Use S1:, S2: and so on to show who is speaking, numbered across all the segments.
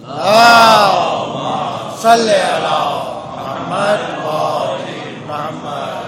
S1: اللهم صل على محمد وآل محمد.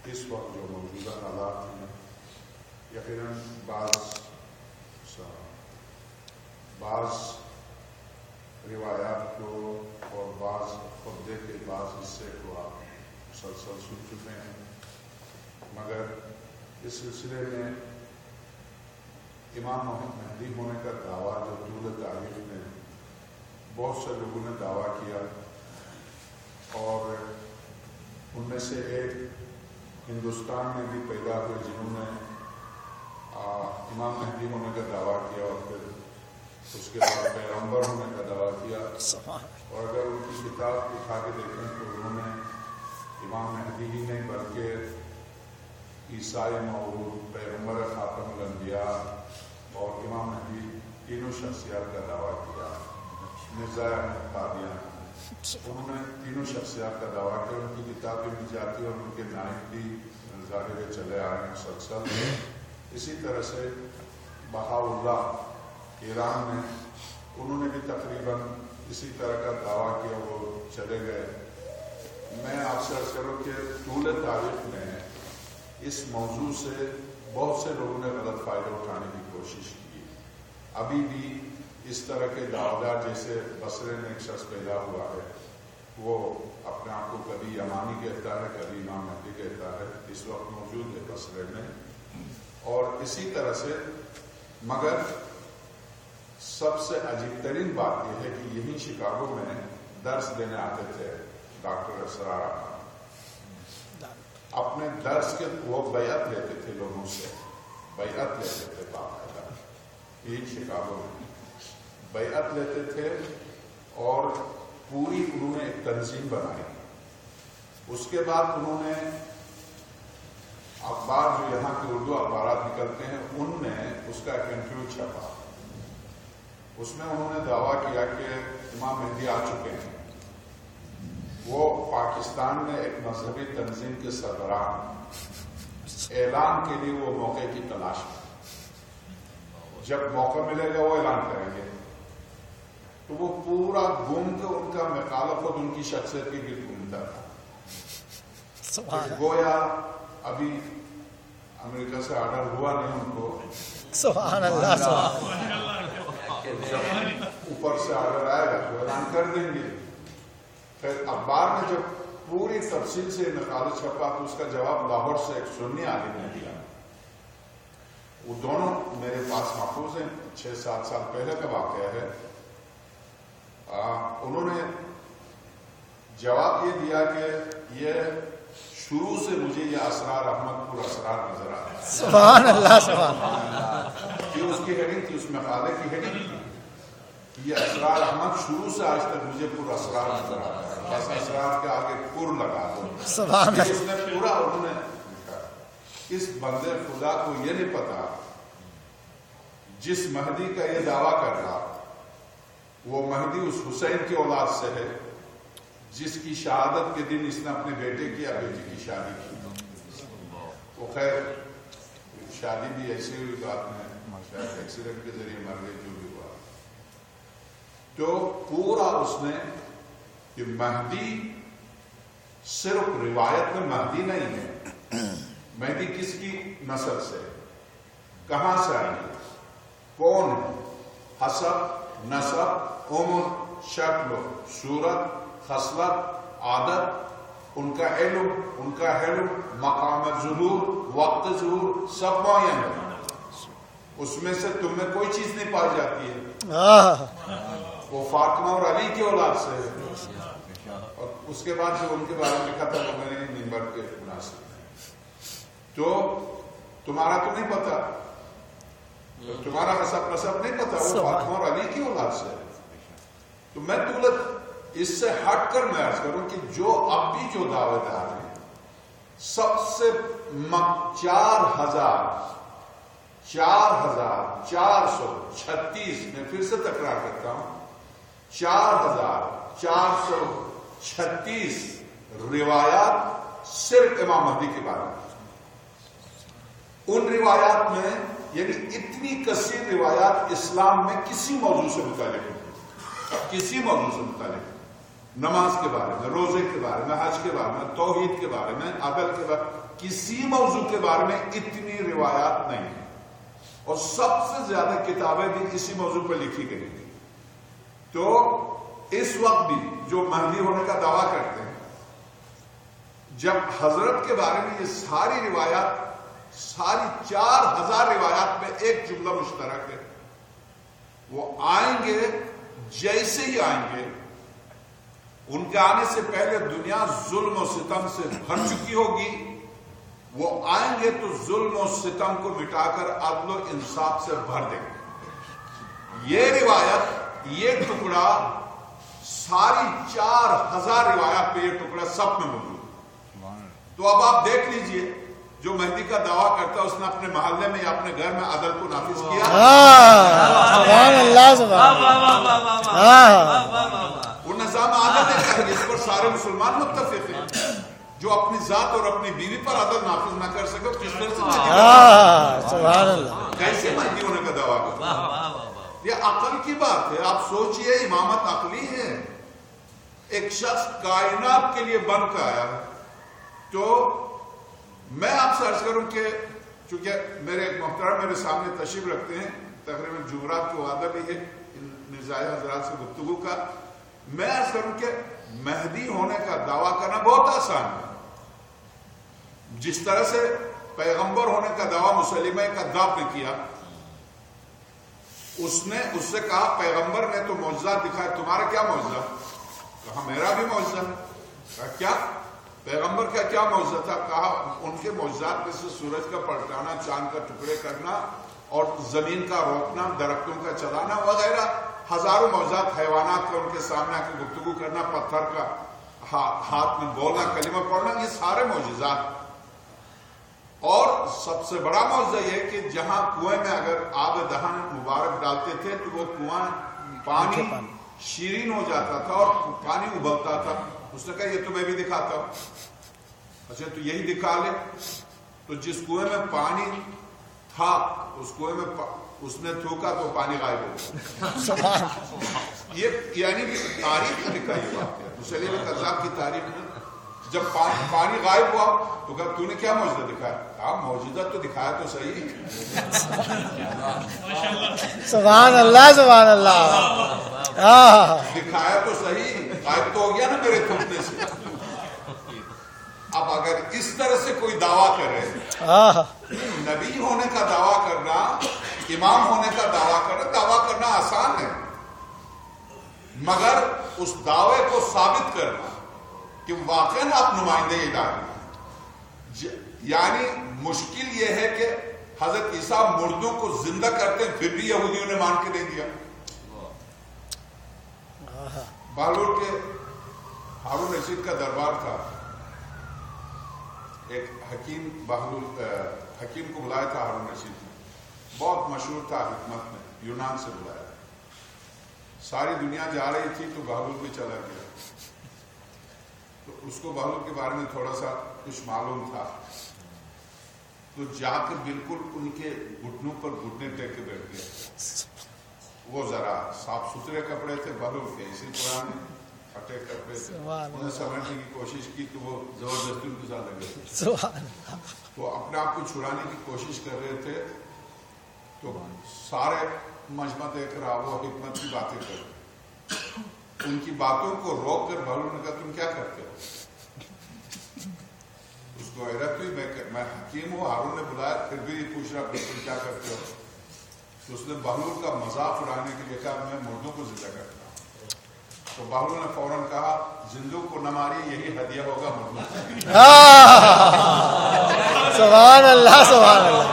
S2: اس وقت جو موجودہ حالات ہیں یقیناً بعض روایات کو اور بعض خطبے کے بعض حصے کو آپ مسلسل سن چکے ہیں، مگر اس سلسلے میں امام مہدی ہونے کا دعویٰ جو طول تاریخ میں بہت سے لوگوں نے دعویٰ کیا، اور ان میں سے ایک ہندوستان میں بھی پیدا ہوئے جنہوں نے امام مہدی ہونے کا دعویٰ کیا، اور پھر اس کے بعد پیغمبر ہونے کا دعویٰ کیا. اور اگر ان کی کتاب اٹھا کے دیکھیں تو انہوں نے امام مہدی ہی نہیں بلکہ عیسیٰ موعود، پیغمبر خاتم الانبیاء اور امام مہدی تینوں شخصیات کا دعویٰ کیا. مرزا احمد قادیانی، انہوں نے تینوں شخصیات کا دعویٰ کیا. ان کی کتابیں بھی جاتی اور ان کے نائب بھی ظاہر چلے آ رہے ہیں مسلسل. اسی طرح سے بہاءاللہ ایران میں انہوں نے بھی تقریباً اسی طرح کا دعویٰ کیا، وہ چلے گئے. میں آپ سے عرض کروں کہ طول تاریخ میں اس موضوع سے بہت سے لوگوں نے غلط فائدہ اٹھانے کی کوشش کی. ابھی بھی اس طرح کے دعویٰ، جیسے بصرے میں ایک شخص پیدا ہوا ہے، وہ اپنے آپ کو کبھی یمانی کہتا ہے، کبھی امام مہدی کہتا ہے، اس وقت موجود ہے بصرے میں. اور اسی طرح سے مگر سب سے عجیب ترین بات یہ ہے کہ یہی شکاگو میں درس دینے آتے تھے ڈاکٹر اسرار احمد. اپنے درس کے وہ بیعت لیتے تھے، لوگوں سے بیعت لیتے تھے، باقاعدہ یہی شکاگو میں بیعت لیتے تھے. اور پوری انہوں نے ایک تنظیم بنائی. اس کے بعد انہوں نے اخبار، جو یہاں کے اردو اخبارات نکلتے ہیں، ان میں اس کا ایک انٹرویو چھپا. اس میں انہوں نے دعویٰ کیا کہ امام مہدی آ چکے ہیں. وہ پاکستان میں ایک مذہبی تنظیم کے سربراہ اعلان کے لیے وہ موقع کی تلاش میں، جب موقع ملے گا وہ اعلان کریں گے. تو وہ پورا گھوم کے ان کا مخالفت ان کی شخصیت کی گرد گھومتا تھا. گویا ابھی امریکہ سے آرڈر ہوا نہیں ان کو،
S1: سبحان اللہ،
S2: اوپر سے آرڈر آئے گا تو اعلان کر دیں گے. پھر اخبار میں جب پوری تفصیل سے مقالہ چھپا تو اس کا جواب لاہور سے ایک سنی عالم نے دیا. وہ دونوں میرے پاس محفوظ ہیں، 6-7 سال پہلے کا واقعہ ہے. انہوں نے جواب یہ دیا کہ یہ شروع سے مجھے یہ اسرار احمد پور اسرار نظر آتا ہے.
S1: سبحان اللہ، سبحان اللہ.
S2: یہ اس کی ہیڈنگ تھی، اس مقالے کی ہیڈنگ تھی، یہ اسرار احمد شروع سے آج تک مجھے پور اسرار نظر آتا ہے. بس اسرار کے آگے پور لگا دو.
S1: سبحان اللہ.
S2: اس نے پورا انہوں نے لکھا. اس بندے خدا کو یہ نہیں پتا جس مہدی کا یہ دعویٰ کر رہا وہ مہدی اس حسین کی اولاد سے ہے جس کی شہادت کے دن اس نے اپنے بیٹے کی یا بیٹی کی شادی کی. وہ خیر شادی بھی ایسی ہوئی بات میں شاید ایکسیڈنٹ کے ذریعے مر گئی، جو بھی ہوا. تو پورا اس نے کہ مہدی صرف روایت میں مہدی نہیں ہے. مہدی کس کی نسل سے، کہاں سے آئی ہے، کون ہے، حسب، نسب، عمر، شکل، صورت، خصلت، عادت، ان کا علم، ان کا حلم، مقام ظہور، وقت ظہور، سب معین ہے. اس میں سے تم میں کوئی چیز نہیں پائی جاتی ہے. وہ فاطمہ اور علی کی اولاد سے ہے. اور اس کے بعد جو ان کے بارے میں لکھا تھا وہ میں نے منبر کے مناسب ہے. تو تمہارا تو نہیں پتا، تمہارا حسب نسب نہیں پتا، وہ فاطمہ اور علی کی اولاد سے ہے. تو میں دولت اس سے ہٹ کر میں عرض کروں کہ جو اب بھی جو دعوے دار ہیں، سب سے 4,436، میں پھر سے تکرار کرتا ہوں، 4,436 روایات صرف امام مہدی کے بارے میں. ان روایات میں یعنی اتنی کثیر روایات اسلام میں کسی موضوع سے متعلق نہیں، کسی موضوع سے متعلق، نماز کے بارے میں، روزے کے بارے میں، حج کے بارے میں، توحید کے بارے میں، عدل کے بارے میں، کسی موضوع کے بارے میں اتنی روایات نہیں ہیں. اور سب سے زیادہ کتابیں بھی اسی موضوع پر لکھی گئی تھی. تو اس وقت بھی جو مہدی ہونے کا دعویٰ کرتے ہیں، جب حضرت کے بارے میں یہ ساری روایات، ساری 4,000 روایات میں ایک جملہ مشترک ہے، وہ آئیں گے، جیسے ہی آئیں گے، ان کے آنے سے پہلے دنیا ظلم و ستم سے بھر چکی ہوگی. وہ آئیں گے تو ظلم و ستم کو مٹا کر عدل و انصاف سے بھر دیں گے. یہ روایت، یہ ٹکڑا، ساری 4,000 روایات پہ یہ ٹکڑا سب میں موجود ہے. تو اب آپ دیکھ لیجئے، جو مہدی کا دعویٰ کرتا ہے اس نے اپنے محلے میں یا اپنے گھر میں عدل کو نافذ کیا.
S1: سبحان اللہ، سبحان اللہ.
S2: وہ نظام عادت ہے جس پر سارے مسلمان متفق ہیں. جو اپنی ذات اور اپنی بیوی پر عدل نافذ نہ کر سکے کس طرح سے
S1: سبحان اللہ،
S2: کیسے مہدی ہونے کا دعویٰ کرتا؟ یہ عقل کی بات ہے. آپ سوچئے، امامت عقلی ہے. ایک شخص کائنات کے لیے بن کر آیا. تو میں آپ سے عرض کروں کہ چونکہ میرے ایک محترم میرے سامنے تشریف رکھتے ہیں، تقریباً جمعرات کو وعدہ بھی ہے مرزائے حضرات سے گفتگو کا. میں عرض کروں کہ مہدی ہونے کا دعویٰ کرنا بہت آسان ہے. جس طرح سے پیغمبر ہونے کا دعویٰ مسلمہ کذاب نے کیا، اس نے اس سے کہا پیغمبر نے تو معجزات دکھائے، تمہارا کیا معجزہ؟ کہا میرا بھی معجزہ. کہا کیا؟ پیغمبر کا کیا معجزہ تھا؟ کہا ان کے معجزات میں سے سورج کا پلٹانا، چاند کا ٹکڑے کرنا، اور زمین کا روکنا، درختوں کا چلانا وغیرہ، ہزاروں معجزات، حیوانات کا ان کے سامنے آ کے گفتگو کرنا، پتھر کا ہاتھ میں بولنا، کلمہ پڑھنا، یہ سارے معجزات. اور سب سے بڑا معجزہ یہ کہ جہاں کنویں میں اگر آب دہن مبارک ڈالتے تھے تو وہ کنواں پانی شیرین ہو جاتا تھا اور پانی ابلتا تھا. اس نے کہا یہ تو میں بھی دکھاتا ہوں. اچھا تو یہی دکھا لے. تو جس کنویں میں پانی تھا اس کنویں میں اس نے تھوکا تو پانی غائب ہو گیا. یہ یعنی کہ تاریخ میں لکھا یہ بات ہے. مسلم کذاب کی تاریخ میں جب پانی غائب ہوا تو کہا تو نے کیا معجزہ دکھایا؟ کہا معجزہ تو دکھایا تو صحیح.
S1: سبحان اللہ، سبحان اللہ.
S2: دکھایا تو صحیح، غائب تو ہو گیا نا میرے تھوکنے سے. اب اگر اس طرح سے کوئی دعویٰ کرے، نبی ہونے کا دعویٰ کرنا، امام ہونے کا دعویٰ کرنا آسان ہے، مگر اس دعوے کو ثابت کرنا کہ واقعاً آپ نمائندے الہی، یعنی مشکل یہ ہے کہ حضرت عیسیٰ مردوں کو زندہ کرتے ہیں پھر بھی یہودیوں نے مان کے نہیں دیا. بہلول کے ہارون رشید کا دربار تھا. ایک حکیم حکیم کو بلایا تھا ہارون رشید نے، بہت مشہور تھا حکمت میں، یونان سے بلایا. ساری دنیا جا رہی تھی تو بہلول بھی چلا گیا. تو اس کو بہلول کے بارے میں تھوڑا سا کچھ معلوم تھا. تو جا کے بالکل ان کے گھٹنوں پر گھٹنے ٹیک کے بیٹھ گیا. وہ ذرا صاف ستھرے کپڑے تھے بہلول کے، اسی پرانے، پھٹے کپڑے تھے،
S1: سبحان
S2: انہیں سمجھنے کی کوشش کی تو وہ زبردستی ان کے ساتھ لگے تھے،
S1: سبحان اللہ.
S2: وہ اپنے آپ کو چھڑانے کی کوشش کر رہے تھے. تو سارے مجمع دیکھ رہا وہ حکمت کی باتیں کر رہے، ان کی باتوں کو روک کر بھلو نے کہا تم کیا کرتے ہو؟ اس کو حیرت ہوئی، میں حکیم ہوں، ہارون نے بلایا پھر بھی یہ پوچھ رہا تم کیا کرتے ہو؟ تو اس نے بہلول کا مذاق اڑانے کے لیے کہا میں مردوں کو زندہ کرتا ہوں. تو بہلول نے فوراً کہا زندوں کو نہ ماری، یہی ہدیہ ہوگا مردوں کو.
S1: سبحان اللہ سبحان اللہ.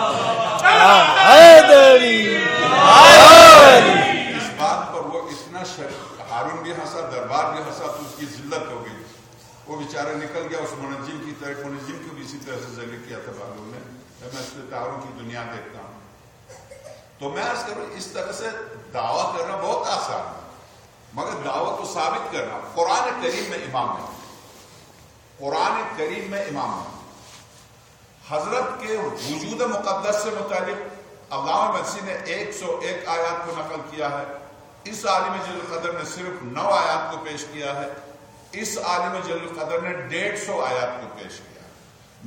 S2: اس بات پر وہ اتنا ہارون بھی ہنسا، دربار بھی ہنسا، تو اس کی ذلت ہو گئی. وہ بیچارہ نکل گیا اس منجم کی طرف. منجم کو بھی اسی طرح سے ذلیل کیا تھا بہلول نے، میں ستاروں کی دنیا دیکھتا ہوں. تو میں عرض کروں اس طرح سے دعویٰ کرنا بہت آسان ہے، مگر دعوت کو ثابت کرنا قرآن کریم میں امام ہے. قرآن کریم میں امام ہے. حضرت کے وجود مقدس سے متعلق علامہ مرسی نے 101 آیات کو نقل کیا ہے. اس عالم جل القدر نے صرف 9 آیات کو پیش کیا ہے. اس عالم جل القدر نے 150 آیات کو پیش کیا ہے.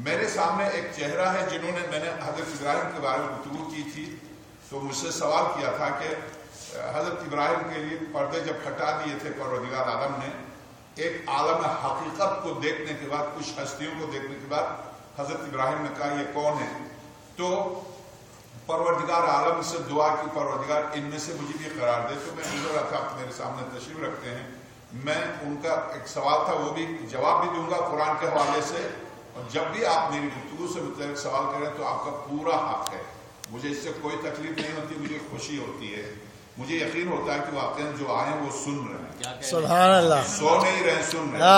S2: میرے سامنے ایک چہرہ ہے جنہوں نے، میں نے حضرت ابراہیم کے بارے میں گفتگو کی تھی تو مجھ سے سوال کیا تھا کہ حضرت ابراہیم کے لیے پردے جب ہٹا دیے تھے پروردگار عالم نے، ایک عالم حقیقت کو دیکھنے کے بعد، کچھ ہستیوں کو دیکھنے کے بعد حضرت ابراہیم نے کہا یہ کون ہے؟ تو پروردگار عالم سے دعا کی پروردگار ان میں سے مجھے بھی قرار دے. تو میں گزر رہا تھا، آپ میرے سامنے تشریف رکھتے ہیں، میں ان کا ایک سوال تھا وہ بھی جواب بھی دوں گا قرآن کے حوالے سے، اور جب بھی آپ میری گفتگو سے متعلق سوال کریں تو آپ کا پورا حق ہے. مجھے اس سے کوئی تکلیف نہیں ہوتی، مجھے خوشی ہوتی ہے. مجھے یقین ہوتا ہے کہ واقعا جو آئے ہیں وہ سن رہے ہیں،
S1: سبحان اللہ.
S2: سو نہیں رہے، سن رہے ہیں.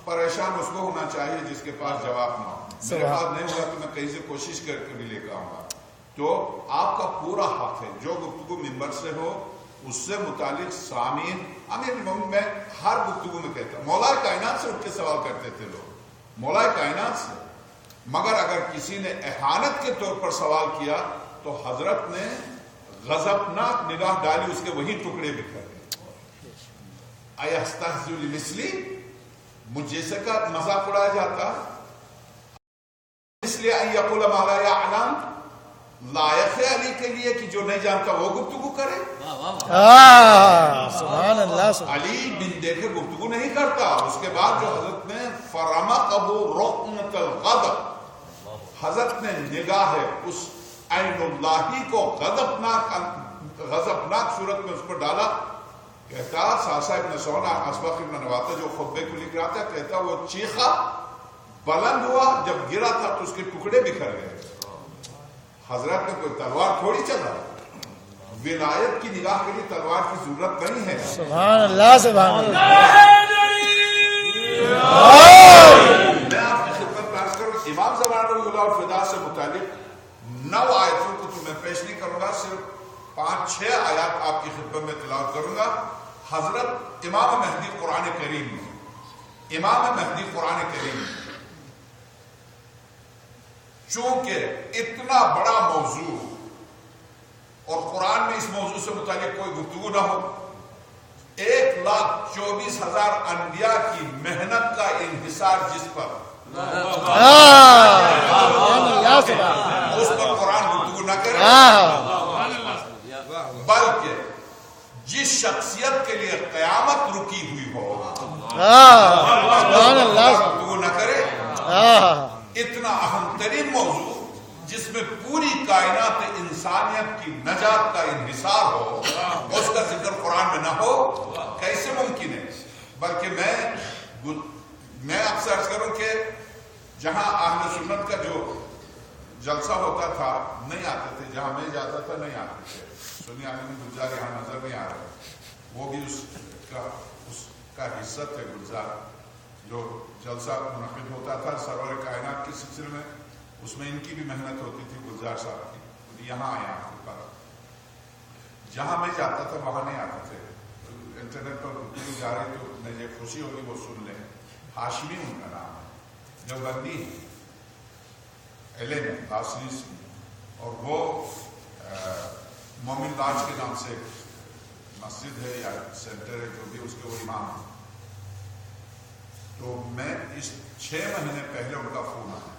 S2: پریشان اس کو ہونا چاہیے جس کے پاس جواب نہ ہو. میرے پاس نہیں ہوگا تو میں کہیں سے کوشش کر کے بھی لے کے آؤں گا. تو آپ کا پورا حق ہے، جو گفتگو ممبر سے ہو اس سے متعلق سامعین، میں ہر گفتگو میں کہتا ہوں مولا کائنات سے اٹھ کے سوال کرتے تھے لوگ، مولا کائنات سے. مگر اگر کسی نے احانت کے طور پر سوال کیا تو حضرت نے غضبناک نگاہ ڈالی، اس کے وہی ٹکڑے بکھر گئے. ایستہزئ بمثلی، مجھ جیسے کا مذاق اڑایا جاتا، اس لیے ان یقول ما لا یعلم، لائق ہے علی کے لیے کہ جو نہیں جانتا وہ گفتگو کرے.
S1: سبحان اللہ.
S2: علی بن دیکھے گفتگو نہیں کرتا. اس کے بعد جو حضرت نے فرمقہ رقمۃ الغضب، حضرت نے نگاہ اس عین اللہی کو غضبناک صورت میں اس پر ڈالا. کہتا ساسا ابن سونا اسبق ابن نواتا جو خطبے کو لکھ رہا تھا، کہتا وہ چیخا، بلند ہوا، جب گرا تھا تو اس کے ٹکڑے بکھر گئے. حضرت نے کوئی تلوار تھوڑی چلا، ولایت کی نگاہ کے لیے تلوار کی ضرورت نہیں ہے.
S1: سبحان اللہ سبحان اللہ.
S2: میں آپ کی خدمت میں عرض کروں امام زمان رضی اللہ الفدا سے متعلق 9 آیتوں کو تو میں پیش نہیں کروں گا، صرف 5-6 آیات آپ کی خدمت میں تلاوت کروں گا. حضرت امام مہدی قرآن کریم میں، امام مہدی قرآن کریم میں، چونکہ اتنا بڑا موضوع اور قرآن میں اس موضوع سے متعلق کوئی گفتگو نہ ہو، 1,24,000 انبیاء کی محنت کا انحصار جس پر، اس پر قرآن گفتگو نہ کرے، بلکہ جس شخصیت کے لیے قیامت رکی ہوئی ہو گفتگو نہ کرے. اتنا اہم ترین موضوع جس میں پوری کائنات انسانیت کی نجات کا انحصار ہو، اس کا ذکر قرآن میں نہ ہو، کیسے ممکن ہے؟ بلکہ میں اکثر عرض کروں کہ جہاں اہل سنت کا جو جلسہ ہوتا تھا نہیں آتے تھے، جہاں میں جاتا تھا نہیں آتے تھے. سنی عالم گلزار یہاں نظر نہیں آ رہا، وہ بھی اس کا حصہ تھے. گلزار جو جلسہ منعقد ہوتا تھا سرور کائنات کے سلسلے میں، اس میں ان کی بھی محنت ہوتی تھی گلزار صاحب کی. یہاں آئے آپ کے پاس، جہاں میں جاتا تھا وہاں نہیں آتے تھے. انٹرنیٹ پر گفتگو جا رہی تو مجھے خوشی ہوگی وہ سن لیں. ہاشمی ان کا نام ہے، جو بندی ہے ایلے میں باسنیس میں، اور وہ مومن راج کے نام سے مسجد ہے یا سینٹر ہے جو بھی اس کے وہ امام ہے. تو میں اس 6 مہینے پہلے ان کا فون آیا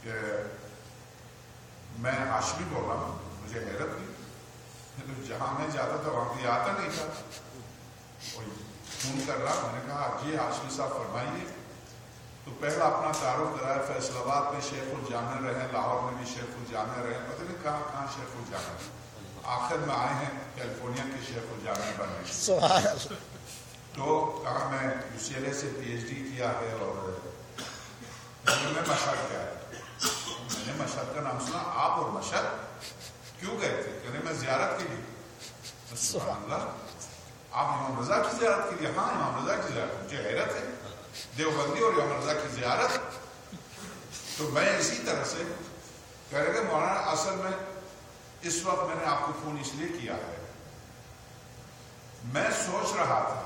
S2: کہ میں ہاشمی بول رہا ہوں. مجھے حیرت ہوئی، تو جہاں میں جاتا تھا وہاں کوئی آتا نہیں تھا. فون کر رہا، میں نے کہا جی ہاشمی صاحب فرمائیے. تو پہلا اپنا تعارف کرایا. فیصل آباد میں شیخ الجامع رہے، لاہور میں بھی شیخ الجامع رہے، پتہ نہیں کہاں شیخ الجامع. آخر میں آئے ہیں کیلیفورنیا کے شیخ الجامع بننے.
S1: سبحان اللہ.
S2: تو کہا میں UCLA سے PhD کیا ہے اور میں مشہد گیا. میں نے مشہد کا نام سنا. آپ اور مشہد کیوں گئے تھے؟ کہنے میں زیارت کے لیے. سبحان اللہ، آپ امام رضا کی زیارت کے لیے؟ ہاں امام رضا کی زیارت. مجھے حیرت ہے، دیوبندی اور امام رضا کی زیارت. تو میں اسی طرح سے کہہ رہے کہ مولانا اصل میں اس وقت میں نے آپ کو فون اس لیے کیا ہے، میں سوچ رہا تھا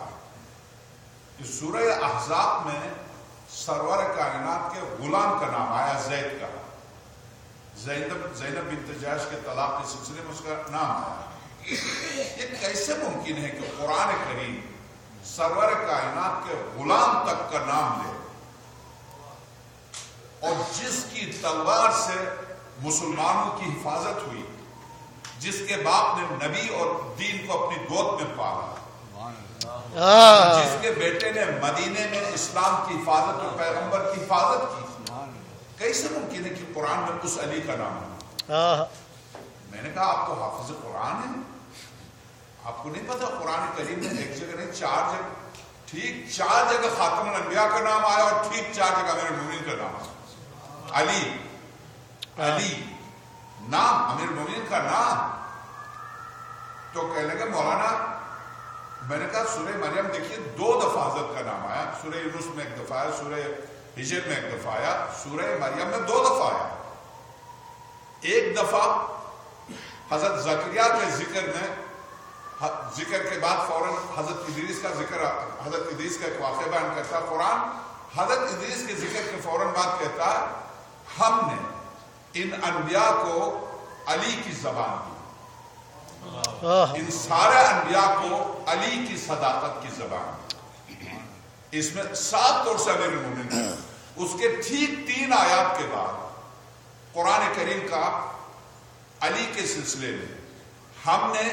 S2: کہ سورہ احزاب میں سرور کائنات کے غلام کا نام آیا، زید کا. زینب بنت جحش کے طلاق کے سلسلے میں اس کا نام آیا. یہ کیسے ممکن ہے کہ قرآن کریم سرور کائنات کے غلام تک کا نام لے، اور جس کی تلوار سے مسلمانوں کی حفاظت ہوئی، جس کے باپ نے نبی اور دین کو اپنی گود میں پالا، جس کے بیٹے نے مدینے میں اسلام کی حفاظت اور پیغمبر کی حفاظت کی، کیسے ممکن ہے کہ قرآن میں اس علی کا نام ہے؟ میں نے کہا آپ تو حافظ قرآن ہیں، آپ کو نہیں پتا قرآن کریم میں ایک جگہ نہیں 4 جگہ، ٹھیک 4 جگہ خاتم الانبیاء کا نام آیا اور ٹھیک 4 جگہ امیر المومنین کا نام آیا. علی نام، امیر المومنین کا نام. تو کہنے لگے مولانا، میں نے کہا سورہ مریم دیکھیے 2 دفعہ حضرت کا نام آیا. سورہ یونس میں 1 دفعہ آیا، سورہ ہجر میں 1 دفعہ آیا، سورہ مریم میں 2 دفعہ آیا. 1 دفعہ حضرت زکریا کے ذکر میں، ذکر کے بعد فوراً حضرت ادریس کا ذکر، حضرت ادریس کا ایک واقعہ بیان کرتا ہے قرآن. حضرت ادریس کے ذکر کے فوراً بعد کہتا ہے ہم نے ان انبیاء کو علی کی زبان دی، ان سارے انبیاء کو علی کی صداقت کی زبان دی. اس میں 7 طور سے امیر المومنین. اس کے ٹھیک 3 آیات کے بعد قرآن کریم کا علی کے سلسلے میں ہم نے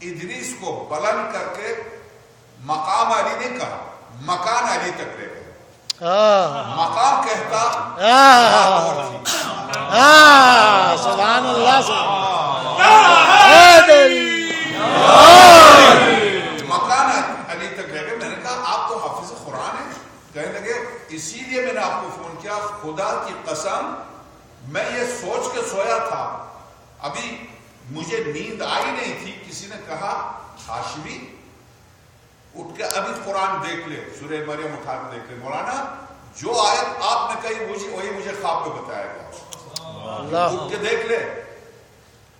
S2: ادریس کو بلند کر کے مقام علی نہیں کہا، مکان علی تک لے گئے. مقام کہتا
S1: سبحان اللہ.
S2: مکان علی تک لے گئے. میں نے کہا آپ تو حافظ قرآن ہیں. کہنے لگے اسی لیے میں نے آپ کو فون کیا، خدا کی قسم میں یہ سوچ کے سویا تھا، ابھی مجھے نیند آئی نہیں تھی. کسی نے کہا ہاشمی اٹھ کے ابھی قرآن دیکھ لے، سورہ مریم اٹھا کے دیکھ لے. مولانا جو آیت آپ نے کہی وہی مجھے خواب میں بتایا گیا. اٹھ کے دیکھ لے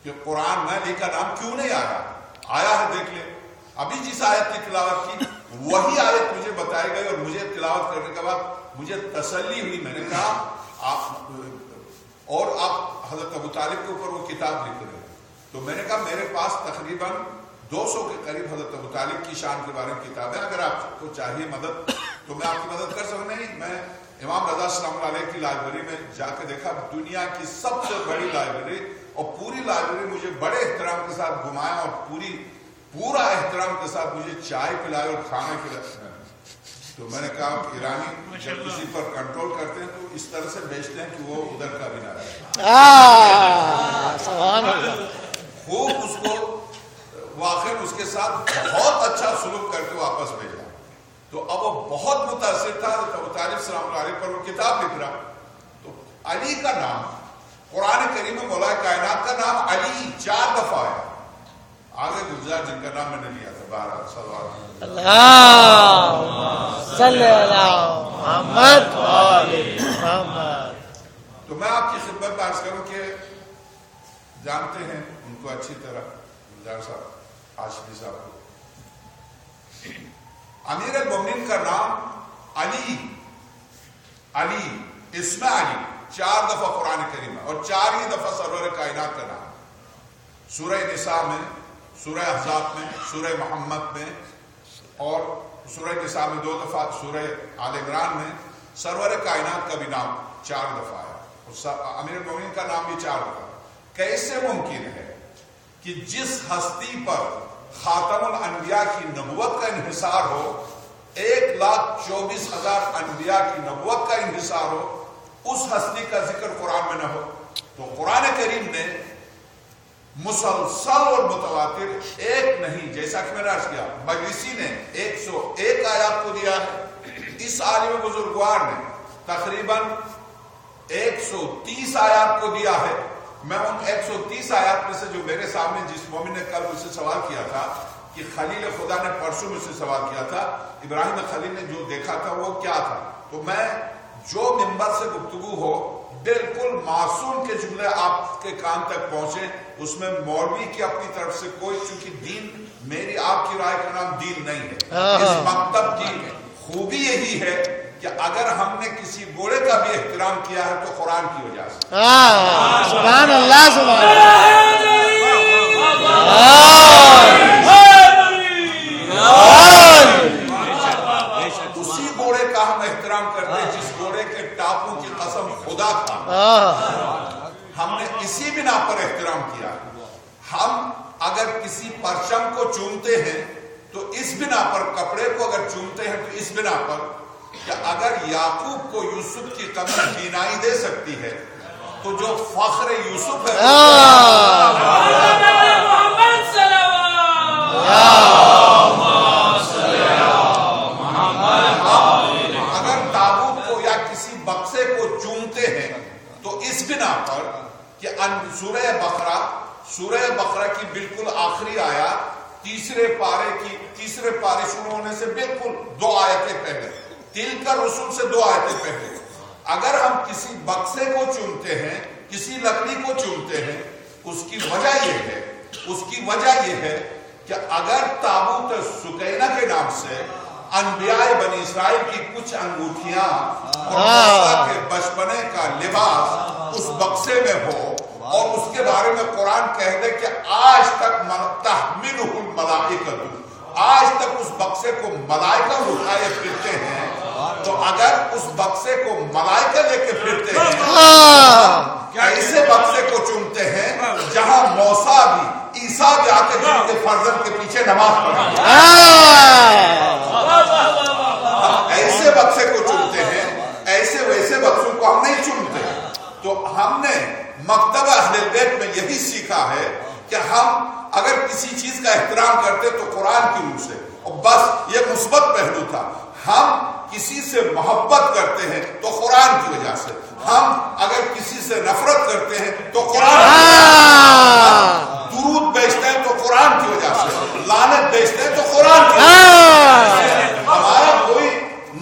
S2: کہ قرآن میں علی کا نام کیوں نہیں آیا ہے، دیکھ لے. ابھی جس آیت کی تلاوت کی وہی آیت مجھے بتائی گئی، اور مجھے تلاوت کرنے کے بعد مجھے تسلی ہوئی. میں نے کہا آپ حضرت ابو طالب کے اوپر وہ کتاب لکھ رہے ہیں. تو میں نے کہا میرے پاس تقریباً 200 کے قریب حضرت ابو طالب کی شان کے بارے میں کتابیں، اگر آپ کو چاہیے مدد تو میں آپ کی مدد کر سکوں. نہیں، میں امام رضا سلام اللہ علیہ کی لائبریری میں جا کے دیکھا، دنیا کی سب سے بڑی لائبریری، اور پوری لائبریری مجھے بڑے احترام کے ساتھ گھمایا، اور پورا احترام کے ساتھ مجھے چائے پلائے اور کھانا کھلائے. تو میں نے کہا ایرانی جب کسی پر کنٹرول کرتے ہیں تو اس طرح سے بیچتے ہیں کہ وہ ادھر کا بھی نہ رہے. خوب اس کو واقعی اس کے ساتھ بہت اچھا سلوک کر کے واپس بھیجا. تو اب وہ بہت متاثر تھا. ابو طالب سلام اللہ علیہ پر وہ کتاب لکھ رہا. تو علی کا نام قرآن کریم میں مولا کائنات کا نام علی 4 دفعہ ہے. آگے گزار جن کا نام میں نے لیا تھا 12 سوال. تو میں آپ کی خدمت میں عرض کروں کہ جانتے ہیں ان کو اچھی طرح، گلزار صاحب، ہاشمی صاحب کو. امیر المومنین کا نام علی، اسم علی 4 دفعہ قرآن کریم میں، اور 4 ہی دفعہ سرور کائنات کا نام. سورہ نساء میں، سورہ احزاب میں، سورہ محمد میں اور سورہ نساء میں 2 دفعہ، سورہ آل عمران میں سرور کائنات کا بھی نام 4 دفعہ ہے، امیر المومنین کا نام بھی 4 دفعہ۔ کیسے ممکن ہے کہ جس ہستی پر خاتم الانبیاء کی نبوت کا انحصار ہو، 1,24,000 انبیاء کی نبوت کا انحصار ہو، اس ہستی کا ذکر قرآن میں نہ ہو؟ تو قرآن کریم نے مسلسل اور متواتر، ایک نہیں، جیسا کہ میں نے عرض کیا، مجلسی نے 101 آیات کو دیا ہے، اس عالم بزرگوار نے تقریباً 130 آیات کو دیا ہے۔ میں ان 130 آیات میں سے جو میرے سامنے جس مومن نے کل مجھ سے سوال کیا تھا کہ خلیل خدا نے پرسوں مجھ سے سوال کیا تھا، ابراہیم خلیل نے جو دیکھا تھا وہ کیا تھا، تو میں جو منبر سے گفتگو ہو بالکل معصوم کے جملے آپ کے کان تک پہنچے، اس میں مولوی کی اپنی طرف سے کوئی، چونکہ دین میری آپ کی رائے کا نام دین نہیں ہے۔ اس مکتب کی خوبی یہی ہے کہ اگر ہم نے کسی گھوڑے کا بھی احترام کیا ہے تو قرآن کی وجہ سے۔
S1: سبحان اللہ، سبحان
S2: اسی گھوڑے کا ہم احترام کرتے ہیں جس گھوڑے کے ٹاپوں کی قسم خدا تھا، ہم نے اسی بنا پر احترام کیا۔ ہم اگر کسی پرچم کو چومتے ہیں تو اس بنا پر، کپڑے کو اگر چومتے ہیں تو اس بنا پر کہ اگر یعقوب کو یوسف کی کمی بینائی دے سکتی ہے تو جو فخر یوسف ہے اگر تابوت کو یا کسی بکسے کو چومتے ہیں تو اس بنا پر کہ سورہ بقرہ کی بالکل آخری آیات تیسرے پارے شروع ہونے سے بالکل 2 آیتیں پہلے، تلک الرسل سے 2 آیتیں پہلے، اگر ہم کسی بکسے کو چومتے ہیں، کسی لکڑی کو چومتے ہیں، اس کی وجہ یہ ہے کہ اگر تابوت سکینہ کے نام سے انبیاء بنی اسرائیل کی کچھ انگوٹھیاں اور موسیٰ کے بچپنے کا لباس اس بکسے میں ہو، اور اس کے بارے میں قرآن کہہ دے کہ آج تک تحملہ الملائکہ، آج تک اس بکسے کو ملائکہ اٹھائے پھرتے ہیں، تو اگر اس بکسے کو ملائکہ لے کے پھرتے ہیں، ایسے بکسے کو چومتے ہیں جہاں موسیٰ بھی، عیسیٰ بھی آ کے جن کے فرزند کے پیچھے نماز پڑھتے ہیں، ایسے بکسے کو چومتے ہیں، ایسے ویسے بکسوں کو ہم نہیں چومتے۔ تو ہم نے مکتب اہل بیت میں یہی سیکھا ہے کہ ہم اگر کسی چیز کا احترام کرتے تو قرآن کی روح سے، اور بس یہ مثبت پہلو تھا۔ ہم کسی سے محبت کرتے ہیں تو قرآن کی وجہ سے، ہم اگر کسی سے نفرت کرتے ہیں تو قرآن کی وجہ سے، درود بیچتے ہیں تو قرآن کی وجہ سے، لعنت بیچتے ہیں تو قرآن کی وجہ سے۔ ہمارا کوئی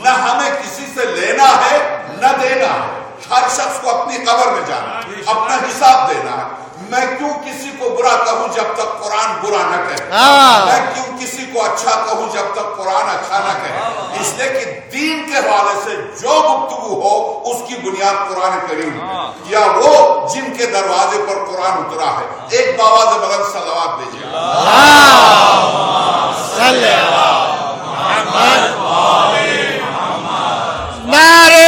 S2: نہ ہمیں کسی سے لینا ہے نہ دینا ہے، ہر شخص کو اپنی قبر میں جانا ہے، اپنا حساب دینا ہے۔ میں کیوں کسی کو برا کہوں جب تک قرآن برا نہ کہے، میں کیوں کسی کو اچھا کہوں جب تک قرآن اچھا نہ کہے، اس لیے کہ دین کے حوالے سے جو گفتگو ہو اس کی بنیاد قرآن کریم یا وہ جن کے دروازے پر قرآن اترا ہے۔ ایک باواز بلند صلوات دیجیے۔
S1: نعرے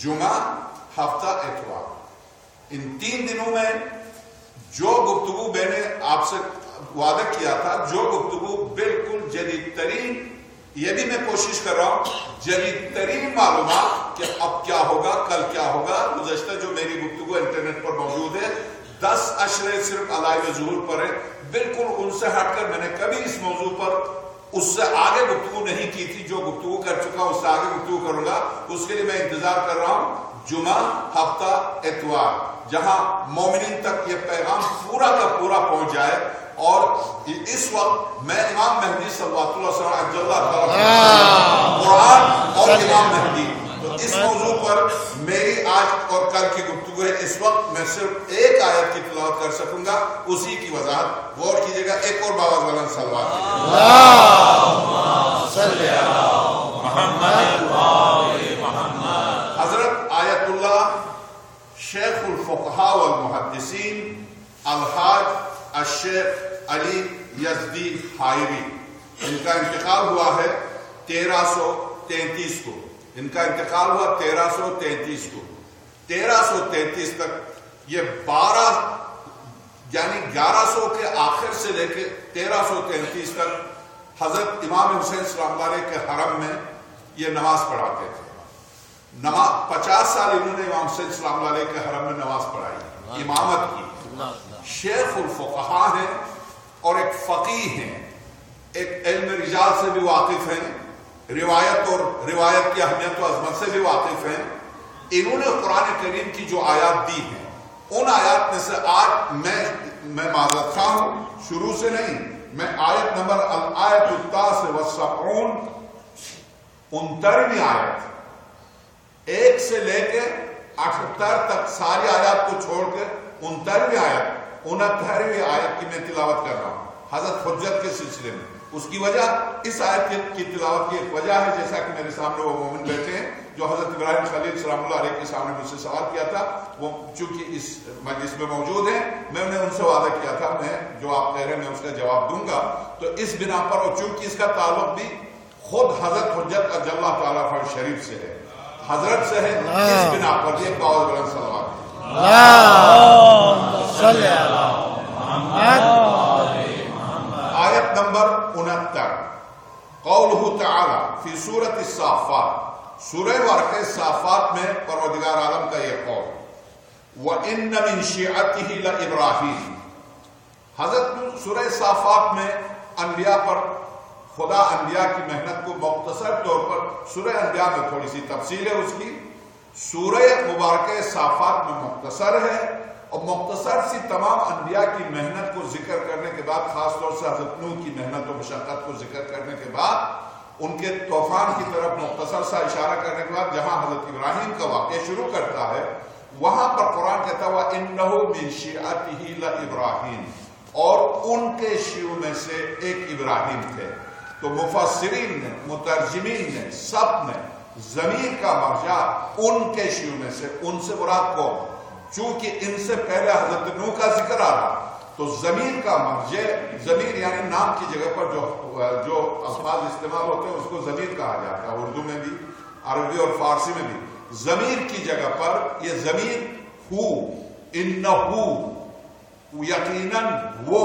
S2: جمعہ، ہفتہ، اتوار، ان 3 دنوں میں جو گفتگو میں نے آپ سے وعدہ کیا تھا، جو گفتگو بالکل جدید ترین، یہ بھی میں کوشش کر رہا ہوں جدید ترین معلومات کہ اب کیا ہوگا، کل کیا ہوگا۔ گزشتہ جو میری گفتگو انٹرنیٹ پر موجود ہے 10 اشرے صرف علائم ظہور پر ہے، بالکل ان سے ہٹ کر میں نے کبھی اس موضوع پر اس سے آگے گفتگو نہیں کی تھی۔ جو گفتگو کر چکا اس سے آگے گفتگو کروں گا، اس کے لیے میں انتظار کر رہا ہوں جمعہ، ہفتہ، اتوار، جہاں مومنین تک یہ پیغام پورا کا پورا پہنچ جائے۔ اور اس وقت میں امام مہدی صلی اللہ علیہ وسلم قرآن اور امام مہدی، تو اس موضوع پر میری آج اور کل کی گفتگو ہے. اس وقت میں صرف ایک آیت کی تلاوت کر سکوں گا, اسی کی وضاحت غور کیجیے گا. ایک اور باواز بلند صلوات حضرت آیت اللہ شیخ الفقہاء والمحدثین الحاج الشیخ علی یزدی حائری, ان کا انتقال ہوا ہے 1333 کو. ان کا انتقال ہوا 1333 کو. 1333 تک یہ 1100 کے آخر سے لے کے 1333 تک حضرت امام حسین سلام اللہ علیہ کے حرم میں یہ نماز پڑھاتے تھے. 50 سال انہوں نے امام حسین سلام اللہ علیہ کے حرم میں نماز پڑھائی, امامت کی. شیخ الفقہاء ہیں اور ایک فقیہ ہیں, ایک علم رجال سے بھی واقف ہیں, روایت اور روایت کی اہمیت و عظمت سے بھی واقف ہیں. انہوں نے قرآن کریم کی جو آیات دی ہیں, ان آیات میں سے آج میں معذرت خواہ ہوں, شروع سے نہیں, میں آیت نمبر الآیت التاسع والسبعون 69ویں آیت 1 سے لے کے 78 تک ساری آیات کو چھوڑ کے 69ویں آیت 69ویں آیت کی میں تلاوت کر رہا ہوں حضرت حجت کے سلسلے میں. اس کی وجہ, اس آیت کی تلاوت کی ایک وجہ ہے, جیسا کہ میرے سامنے وہ مومن بیٹھے ہیں جو حضرت ابراہیم خلیل سلام اللہ علیہ کے سامنے مجھ سے سوال کیا تھا, وہ چونکہ اس مجلس میں موجود ہیں, میں نے ان سے وعدہ کیا تھا میں جو آپ کہہ رہے ہیں میں اس کا جواب دوں گا. تو اس بنا پر, اور چونکہ اس کا تعلق بھی خود حضرت حجت اجل اللہ تعالیٰ فرد شریف سے ہے, حضرت سے ہے, اس بنا پر یہ باوز بلند صلوات آیت نمبر 69 قولہ تعالی فی سورۃ الصافات, سورہ ورقہ صافات میں پروردگار عالم کا یہ قول, وَإِنَّ مِن شِيعَتِهِ لَإِبْرَاهِيمَ. حضرت سورہ صافات میں انبیاء پر خدا انبیاء کی محنت کو مختصر طور پر, سورہ انبیاء میں تھوڑی سی تفصیل ہے اس کی, سورہ مبارکہ صافات میں مختصر ہے, اور مختصر سی تمام انبیاء کی محنت کو ذکر کرنے کے بعد, خاص طور سے حضرت نوح کی محنت و مشقت کو ذکر کرنے کے بعد, ان کے طوفان کی طرف مختصر سا اشارہ کرنے کے بعد جہاں حضرت ابراہیم کا واقعہ شروع کرتا ہے, وہاں پر قرآن کہتا ہوا وَإِنَّهُ مِن شِيعَتِهِ لَإِبْرَاهِيمَ, اور ان کے شیعوں میں سے ایک ابراہیم تھے. تو مفسرین نے, مترجمین نے, سب نے ضمیر کا مرجع ان کے شیعوں میں سے, ان سے مراد کو, چونکہ ان سے پہلے حضرت نوح کا ذکر آ رہا, تو ضمیر کا مرجع, ضمیر یعنی نام کی جگہ پر جو الفاظ استعمال ہوتے ہیں اس کو ضمیر کہا جاتا ہے, اردو میں بھی, عربی اور فارسی میں بھی. ضمیر کی جگہ پر یہ ضمیر ہو, انہو, یقیناً وہ,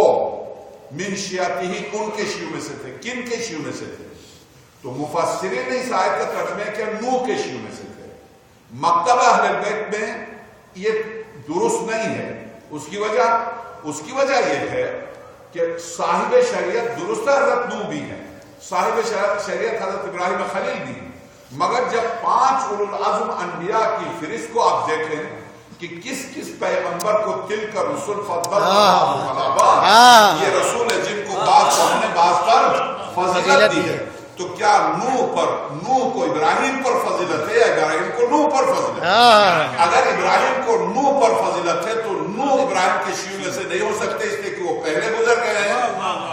S2: من شیعتہ, ان کے شیعوں میں سے تھے. کن کے شیعوں میں سے تھے؟ تو مفسرین نے اس آیت کا ترجمہ کیا نوح کے شیعوں میں سے تھے. مکتب اہل البیت میں یہ درست نہیں ہے. اس کی وجہ یہ ہے کہ صاحب شریعت درست حضرت نوح بھی ہیں, صاحب شریعت حضرت ابراہیم خلیل بھی ہیں, مگر جب 5 اولو العزم انبیاء کی فہرست کو آپ دیکھیں کہ کس کس پیغمبر کو تلک رسول فضل یہ رسول ہے جن کو بعض کو ہم نے بعض پر فضیلت دی ہے, تو کیا نوح کو ابراہیم پر فضیلت ہے یا ابراہیم کو نوح پر فضیلت ہے؟ اگر ابراہیم کو نوح پر فضیلت ہے تو نوح ابراہیم کے شیعوں میں سے نہیں ہو سکتے اس لیے کہ وہ پہلے گزر گئے ہیں.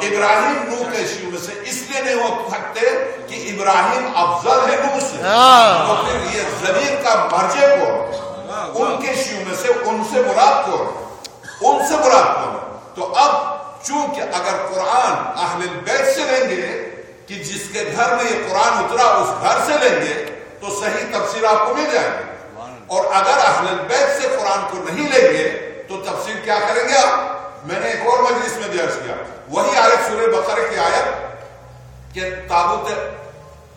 S2: ابراہیم نوح کے شیعوں میں سے اس لیے نہیں ہو سکتے کہ ابراہیم افضل ہے نوح سے. تو پھر یہ ضمیر کا مرجع کو ان کے شیعوں میں سے, ان سے مراد کو. تو اب چونکہ اگر قرآن اہل بیت سے لیں گے کہ جس کے گھر میں یہ قرآن اترا اس گھر سے لیں گے تو صحیح تفسیر آپ کو مل جائے گی, اور اگر اہل بیت سے قرآن کو نہیں لیں گے تو تفسیر کیا کریں گے آپ؟ میں نے ایک اور مجلس میں بھی عرض کیا, وہی آیت سورہ بقرہ کی آیت کہ تابوت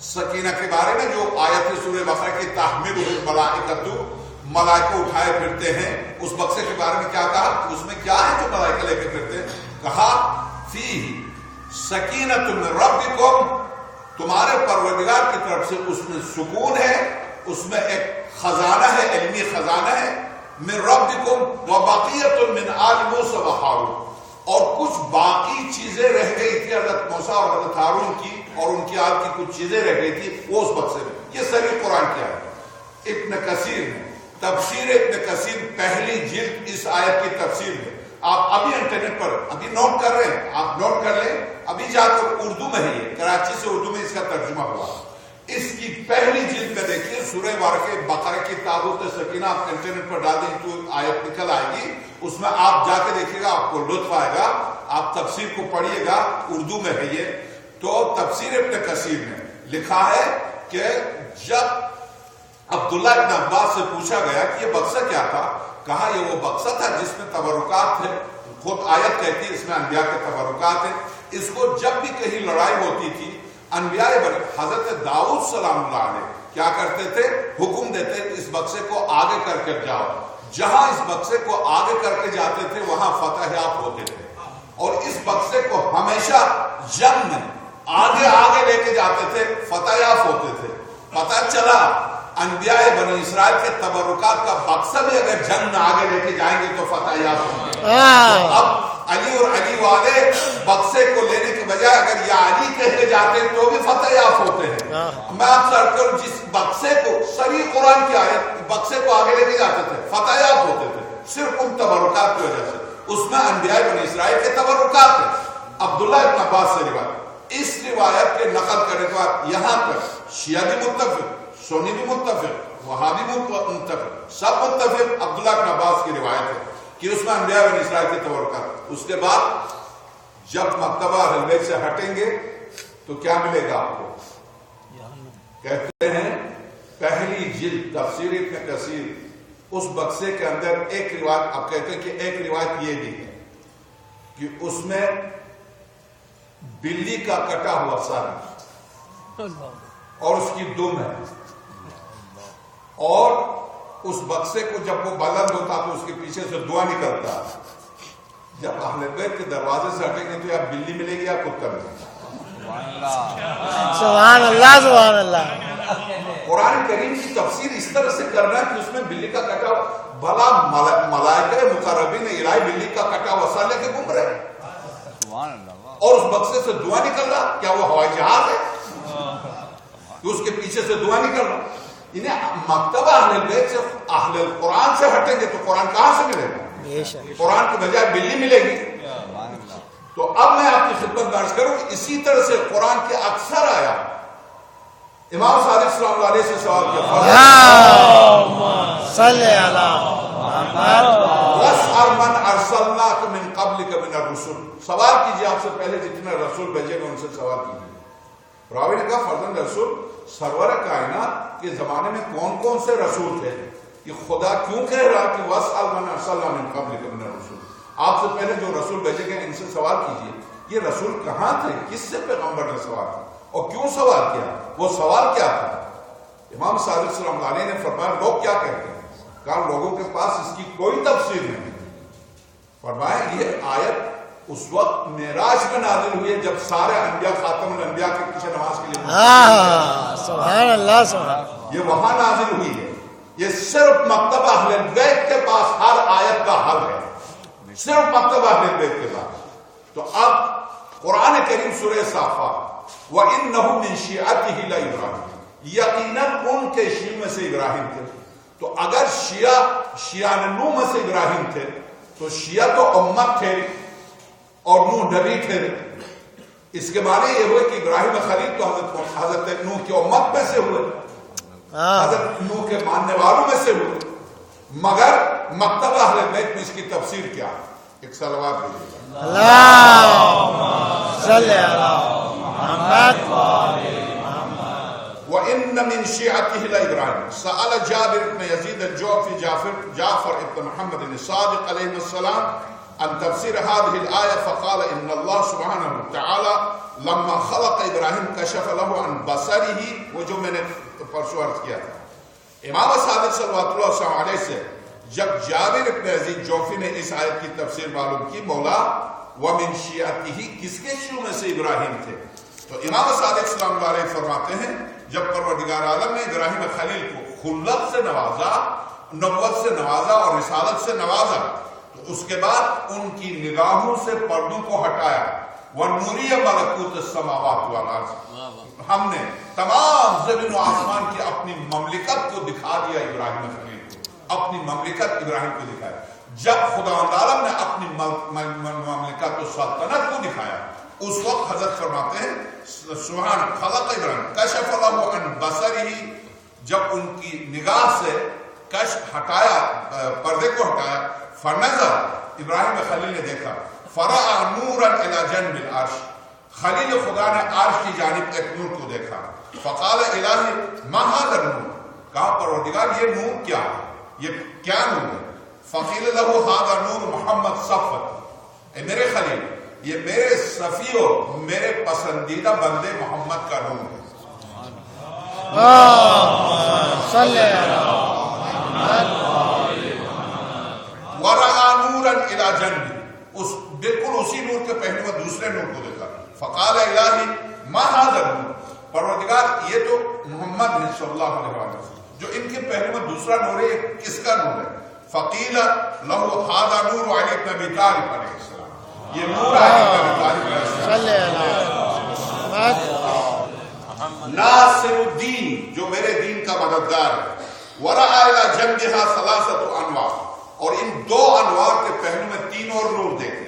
S2: سکینہ کے بارے میں جو آیت سورہ بقرہ کی تحملہ الملائکۃ, ملائکہ اٹھائے پھرتے ہیں, اس بکسے کے بارے میں کیا کہا؟ اس میں کیا ہے جو ملائکہ لے کے پھرتے ہیں؟ کہا فیہ سکینۃ من ربکم, تمہارے پروردگار کی طرف سے اس میں سکون ہے, اس میں ایک خزانہ ہے, علمی خزانہ ہے. من ربکم وبقیۃ من آل موسیٰ وہارون, اور کچھ باقی چیزیں رہ گئی تھی حضرت موسیٰ اور حضرت ہارون کی, اور ان کی آل کی کچھ چیزیں رہ گئی تھی وہ اس بکسے میں. یہ صحیح قرآن کیا ہے. ابن کثیر نے تفسیر ابن کثیر پہلی جلد اس آیت کی تفسیر میں، آپ ابھی انٹرنیٹ پر ابھی نوٹ کر رہے ہیں، آپ نوٹ کر لیں، ابھی جا کر اردو میں ہے، یہ کراچی سے اردو میں اس کا ترجمہ ہوا، اس کی پہلی جلد میں دیکھیے سورہ بقرہ کی تابوت سکینہ، آپ انٹرنیٹ پر ڈال دیں تو آیت نکل آئے گی، اس میں آپ جا کے دیکھیے گا، آپ کو لطف آئے گا، آپ تفسیر کو پڑھیے گا، اردو میں ہے یہ۔ تو تفسیر ابن کثیر نے لکھا ہے کہ جب عبداللہ ابن عباس سے پوچھا گیا کہ یہ بکسہ کیا تھا، کہا یہ وہ بکسہ تھا جس میں تبرکات تھے، خود آیت کہتی ہے اس میں انبیاء کے تبرکات ہیں، اس کو جب بھی کہیں لڑائی ہوتی تھی انبیاء حضرت داؤد سلام اللہ علیہ کیا کرتے تھے، حکم دیتے اس بکسے کو آگے کر کے جاؤ، جہاں اس بکسے کو آگے کر کے جاتے تھے وہاں فتح یاب ہوتے تھے، اور اس بکسے کو ہمیشہ جنگ میں آگے لے کے جاتے تھے، فتح یاب ہوتے تھے۔ پتہ چلا انبیاء بنی اسرائیل کے تبرکات کا بکسہ بھی اگر جنگ میں آگے لے کے جائیں گے تو فتح یاب ہوں گے۔ اب علی اور علی والے بکسے کو لینے کے بجائے اگر یا علی کہہ کے جاتے ہیں تو بھی فتح یاب ہوتے ہیں۔ میں آپ سے عرض کروں جس بکسے کو صریح قرآن کی آیت بکسے کو آگے لے کے جاتے تھے فتح یاب ہوتے تھے صرف ان تبرکات کی وجہ سے، اس میں انبیاء بنی اسرائیل کے تبرکات ہیں۔ عبداللہ ابن عباس سے روایت، اس روایت کے نقل کرنے کے بعد یہاں پر شیعہ بھی متفق، سنی بھی متفق، وہابی بھی متفق، سب متفق عبداللہ ابن عباس کی روایت ہے کہ اس میں انبیاء بنی اسرائیل کے تبرکات۔ اس کے بعد جب مکتبہ اہل بیت سے ہٹیں گے تو کیا ملے گا آپ کو؟ کہتے ہیں پہلی جلد تفسیر ابن کثیر، اس بکسے کے اندر ایک روایت، آپ کہتے ہیں کہ ایک روایت یہ بھی ہے کہ اس میں بلی کا کٹا ہوا سر اور اس کی دم ہے، اور اس بکسے کو جب وہ بلند ہوتا تو اس کے پیچھے سے دعا نکلتا، جب اہل بیت کے دروازے سے ہٹیں گے تو یا بلی ملے گی یا کتا ملے گا۔
S1: سبحان اللہ سبحان اللہ۔
S2: قرآن کریم کی تفسیر اس طرح سے کرنا کہ اس میں بلی کا کٹا بھلا ملائکہ مقربین الہی بلی کا کٹا ہوا سر لے کے گھوم رہے اور اس بکسے سے دعا نکل رہا، کیا وہ ہوائی جہاز ہے کہ اس کے پیچھے سے دعا نکل رہا؟ انہیں مکتبہ اہل بیت سے اہل قرآن سے ہٹیں گے تو قرآن کہاں سے ملے گا؟ قرآن کے بجائے بلی ملے گی۔ تو اب میں آپ کی خدمت میں عرض کروں کہ اسی طرح سے قرآن کے اکثر آیا امام صادق صلی اللہ علیہ سے سوال کیا،
S1: صلی اللہ
S2: وَاسْأَلْ مَنْ أَرْسَلْنَاكَ مِنْ قَبْلِكَ مِنَ الرُّسُلِ، سوال کیجئے آپ سے پہلے جتنے رسول بھیجے گئے ان سے سوال کیجئے۔ راوی نے کہا فرزند رسول سرور کائنات کے زمانے میں کون کون سے رسول تھے؟ کہ خدا کیوں کہہ رہا کہ وَاسْأَلْ مَنْ أَرْسَلْنَا مِنْ قَبْلِكَ مِنَ الرُّسُلِ، آپ سے پہلے جو رسول بھیجے گئے ان سے سوال کیجئے یہ رسول کہاں تھے، کس سے پیغمبر نے سوال کیا اور کیوں سوال کیا، وہ سوال کیا تھا؟ امام صادق صلی اللہ علیہ نے فرمایا لوگ کیا کہتے ہیں، کہا لوگوں کے پاس اس کی کوئی تفسیر نہیں۔ فرمایا یہ آیت اس وقت معراج میں نازل ہوئی ہے جب سارے انبیاء خاتم الانبیاء کے پیچھے نماز کے لیے
S1: سبحان اللہ سبحان،
S2: یہ وہاں نازل ہوئی ہے۔ یہ صرف مکتبہ اہل بیت کے پاس ہر آیت کا حل ہے، صرف مکتبہ اہل بیت کے پاس۔ تو اب قرآن کریم سورہ صافات وَإِنَّهُ مِن شِيعَتِهِ لَإِبْرَاهِيمَ، یقیناً ان کے شیعوں میں سے ابراہیم تھے۔ تو اگر شیعہ نو میں سے ابراہیم تھے تو شیعہ تو امت تھے اور نوح نبی تھے، اس کے معنی یہ ہوئے کہ ابراہیم خلیل تو حضرت نوح کی امت میں سے ہوئے، حضرت نوح کے ماننے والوں میں سے ہوئے، مگر مکتبہ اہل بیت میں اس کی تفسیر کیا؟ ایک صلوات دیجیے گا،
S1: اللہم صلی اللہ محمد
S2: وَإِنَّ مِن شِيعَتِهِ لَإِبْرَاهِيمَ سَأَلَ جابر بن يزيد الجعفي جعفر ابن محمد الصادق عليه السلام عن تفسير هذه الآية فقال إن الله سبحانه وتعالى لما خلق إبراهيم كشف له عن بصره، وہ جو میں نے پرسوں عرض کیا تھا۔ امام صادق صلی اللہ علیہ سے جب جابر ابن یزید جوفی نے اس آیت کی تفسیر معلوم کی، مولا وَمِن شِيعَتِهِ کس کے شیعوں میں سے ابراہیم تھے؟ تو امام صادق صلی اللہ علیہ فرماتے ہیں جب پروردگار عالم نے ابراہیم خلیل کو خلت سے نوازا، نبوت سے نوازا اور رسالت سے نوازا تو اس کے بعد ان کی نگاہوں سے پردوں کو ہٹایا، وَنُورِيَ مَلَكُوتَ السَّمَاوَاتِ وَالْأَرْضِ، ہم نے تمام زمین و آسمان کی اپنی مملکت کو دکھا دیا ابراہیم خلیل کو، اپنی مملکت ابراہیم کو دکھایا۔ جب خداوند عالم نے اپنی مملکت و سلطنت کو دکھایا، اس وقت حضرت فرماتے ہیں سبحان خلق ابراہیم کشف اللہ عن بصرہ، جب ان کی نگاہ سے کشف ہٹایا، پردے کو ہٹایا، فنظر ابراہیم خلیل نے دیکھا، فرأى نورا الی جنب العرش، خلیل خدا نے عرش کی جانب ایک نور کو دیکھا، فقال الہی ما ھذا النور، کہا پروردگار یہ نور کیا ہے، یہ کیا نور ہے؟ فقیل لہ ھذا نور محمد صفوت، اے میرے خلیل یہ میرے صفی اور میرے پسندیدہ بندے محمد کا نور ہے۔
S1: صلی
S2: ورأى نورا الی جنب، اس بالکل اسی نور کے پہلو میں دوسرے نور کو دیکھا، فقال الہی ما ھذا النور، پروردگار یہ تو محمد ہے صلی اللہ علیہ وسلم، جو ان کے پہلو میں دوسرا نور ہے، یہ کس کا نور ہے؟ فقیل لہ ھذا نور علی بن ابی طالب علیہ السلام، یہ نور علی بن ابی طالب علیہ السلام،
S1: صلی اللہ
S2: ناصر الدین، جو میرے دین کا مددگار ہے، ورأى الی جنبها ثلاثۃ انوار، اور ان دو انوار کے پہلو میں تین اور نور دیکھے،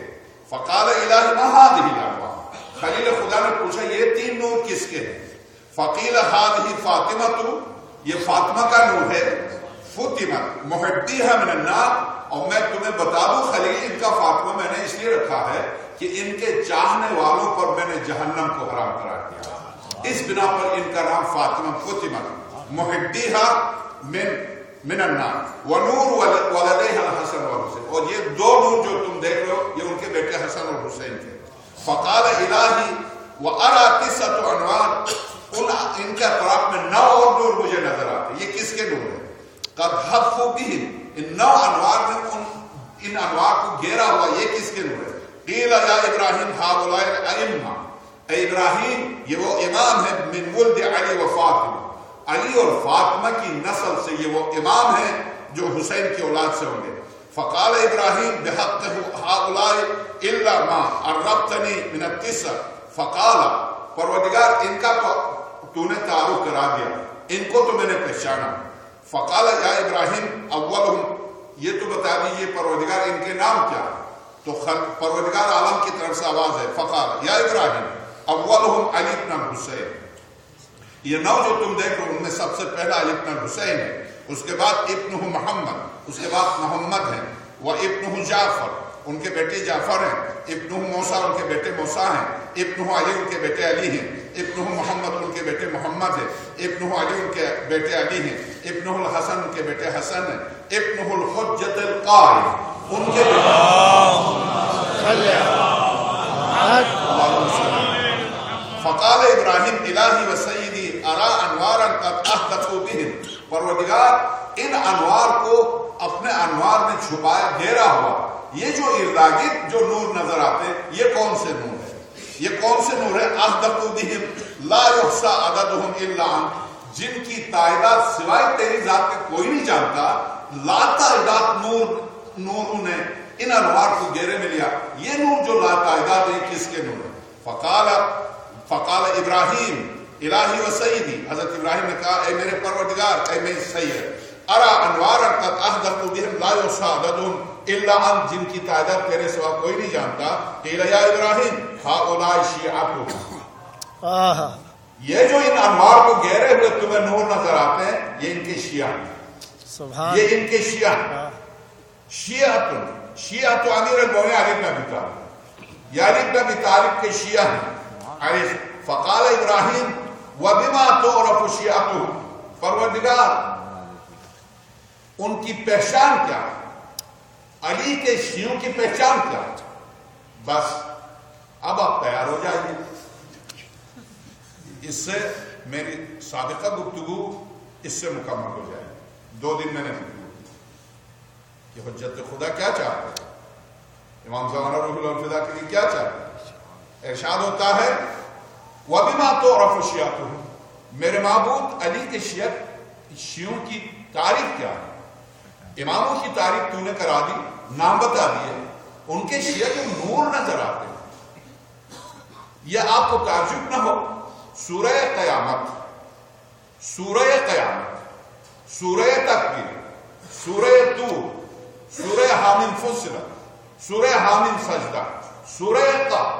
S2: فقال الہی ما هذه الانوار، خلیل خدا نے پوچھا یہ تین نور کس کے ہیں؟ فقیل هذه فاطمہ، یہ فاطمہ کا نور ہے، فتمت محبیها من النار، اور میں تمہیں بتا دوں خلیل ان کا فاطمہ میں نے اس لیے رکھا ہے کہ ان کے چاہنے والوں پر میں نے جہنم کو حرام قرار دیا، اس بنا پر ان کا نام فاطمہ فتمت محبیها من النار، ونور ولدیها الحسن والحسین، اور یہ دو نور جو تم دیکھ رہے ہو یہ ان کے بیٹے حسن اور حسین کے۔ فقال الہی وارى تسعۃ انوار، ان کے اطراف میں 9 اور نور مجھے نظر آتے، یہ کس کے نور ہے؟ قد حفوا بهم، ان 9 انوار میں ان انوار کو گھیرا ہوا، یہ کس کے نور ہے؟ قیل یا ابراہیم هؤلاء الائمہ، اے ابراہیم یہ وہ امام ہے، من ولد علی و فاطمہ، علی اور فاطمہ کی نسل سے یہ وہ امام ہیں جو حسین کی اولاد سے ہوں گے۔ فقال ابراہیم بحق هؤلاء الا ما عرفتنی من التسع، فقال پروردگار ان کا تو نے تعارف کرا دیا، ان کو تو میں نے پہچانا۔ فقال یا ابراہیم اولہم، یہ تو بتا دیجیے پروردگار ان کے نام کیا ہے؟ تو پروردگار عالم کی طرف سے آواز ہے، فقال یا ابراہیم اولہم علی بن الحسین، یہ 9 جو تم دیکھ رہے ہو ان میں سب سے پہلا علی بن الحسین ہے، اس کے بعد ابنہ محمد، اس کے بعد محمد ہیں، وہ ابنہ جعفر، ان کے بیٹے جعفر ہیں، ابنہ موسیٰ ان کے بیٹے موسیٰ ہیں، ابنہ علی ان کے بیٹے علی ہیں، ابنہ محمد ان کے بیٹے محمد ہیں، ابنہ علی ان کے بیٹے علی ہیں، ابنہ الحسن ان کے بیٹے حسن ہیں، ابنہ الحجۃ القائم ان کے بیٹے فقال ابراہیم الہی و سیدی ارا انوارا قد احدثوا بهم، پروردگار ان انوار کو اپنے انوار میں چھپایا گھیرا ہوا، یہ جو ارد جو نور نظر آتے یہ کون سے نور ہے؟ یہ کون سے نور ہے؟ احدثوا بهم لا يحصى عددهم الا انت، جن کی تعداد سوائے تیری ذات کے کوئی نہیں جانتا، لا تعداد نوروں نے ان انوار کو گھیرے میں لیا، یہ نور جو لا تعداد ہے کس کے نور ہے؟ فقال ابراہیم الہی و سیدی، حضرت ابراہیم نے کہا اے میرے پروردگار، اے میرے سید، ارا انوارا قد احدثوا بهم لا يحصى عددهم الا انت، جن کی تعداد تیرے سوا کوئی نہیں جانتا، قیل یا ابراہیم هؤلاء شیعتک، یہ جو ان انوار کو گھیرے ہوئے تمہیں نور نظر آتے ہیں یہ ان کے شیعہ ہیں، یہ ان کے شیعہ ہیں، شیعۃ امیر المؤمنین علی بن ابی طالب، یہ علی بن ابی طالب کے شیعہ ہیں۔ فقال ابراہیم وبما تعرف شیعتہ، پروردگار ان کی پہچان کیا ہے؟ علی کے شیعوں کی پہچان کیا ہے؟ بس اب آپ تیار ہو جائیے، اس سے میری سابقہ گفتگو اس سے مکمل ہو جائے۔ 2 دن میں نے گفتگو کہ حجت خدا کیا چاہتے ہیں، امام زمانہ روح الفدا کے لیے کیا چاہتے ہیں؟ ارشاد ہوتا ہے وَبِمَا تُعْرَفُ شِيَعَتُهُ، میرے معبود علی کے شیعوں کی تعریف کیا ہے؟ اماموں کی تعریف تو نے کرا دی، نام بتا دیے، ان کے شیعہ کے نور نظر آتے ہیں، یہ آپ کو تعجب نہ ہو؟ سورہ قیامت، سورہ قیامت، سورہ تکبیر، سورہ طور، سورہ حامیم فصلت، سورہ حامیم سجدہ، سورہ قاف،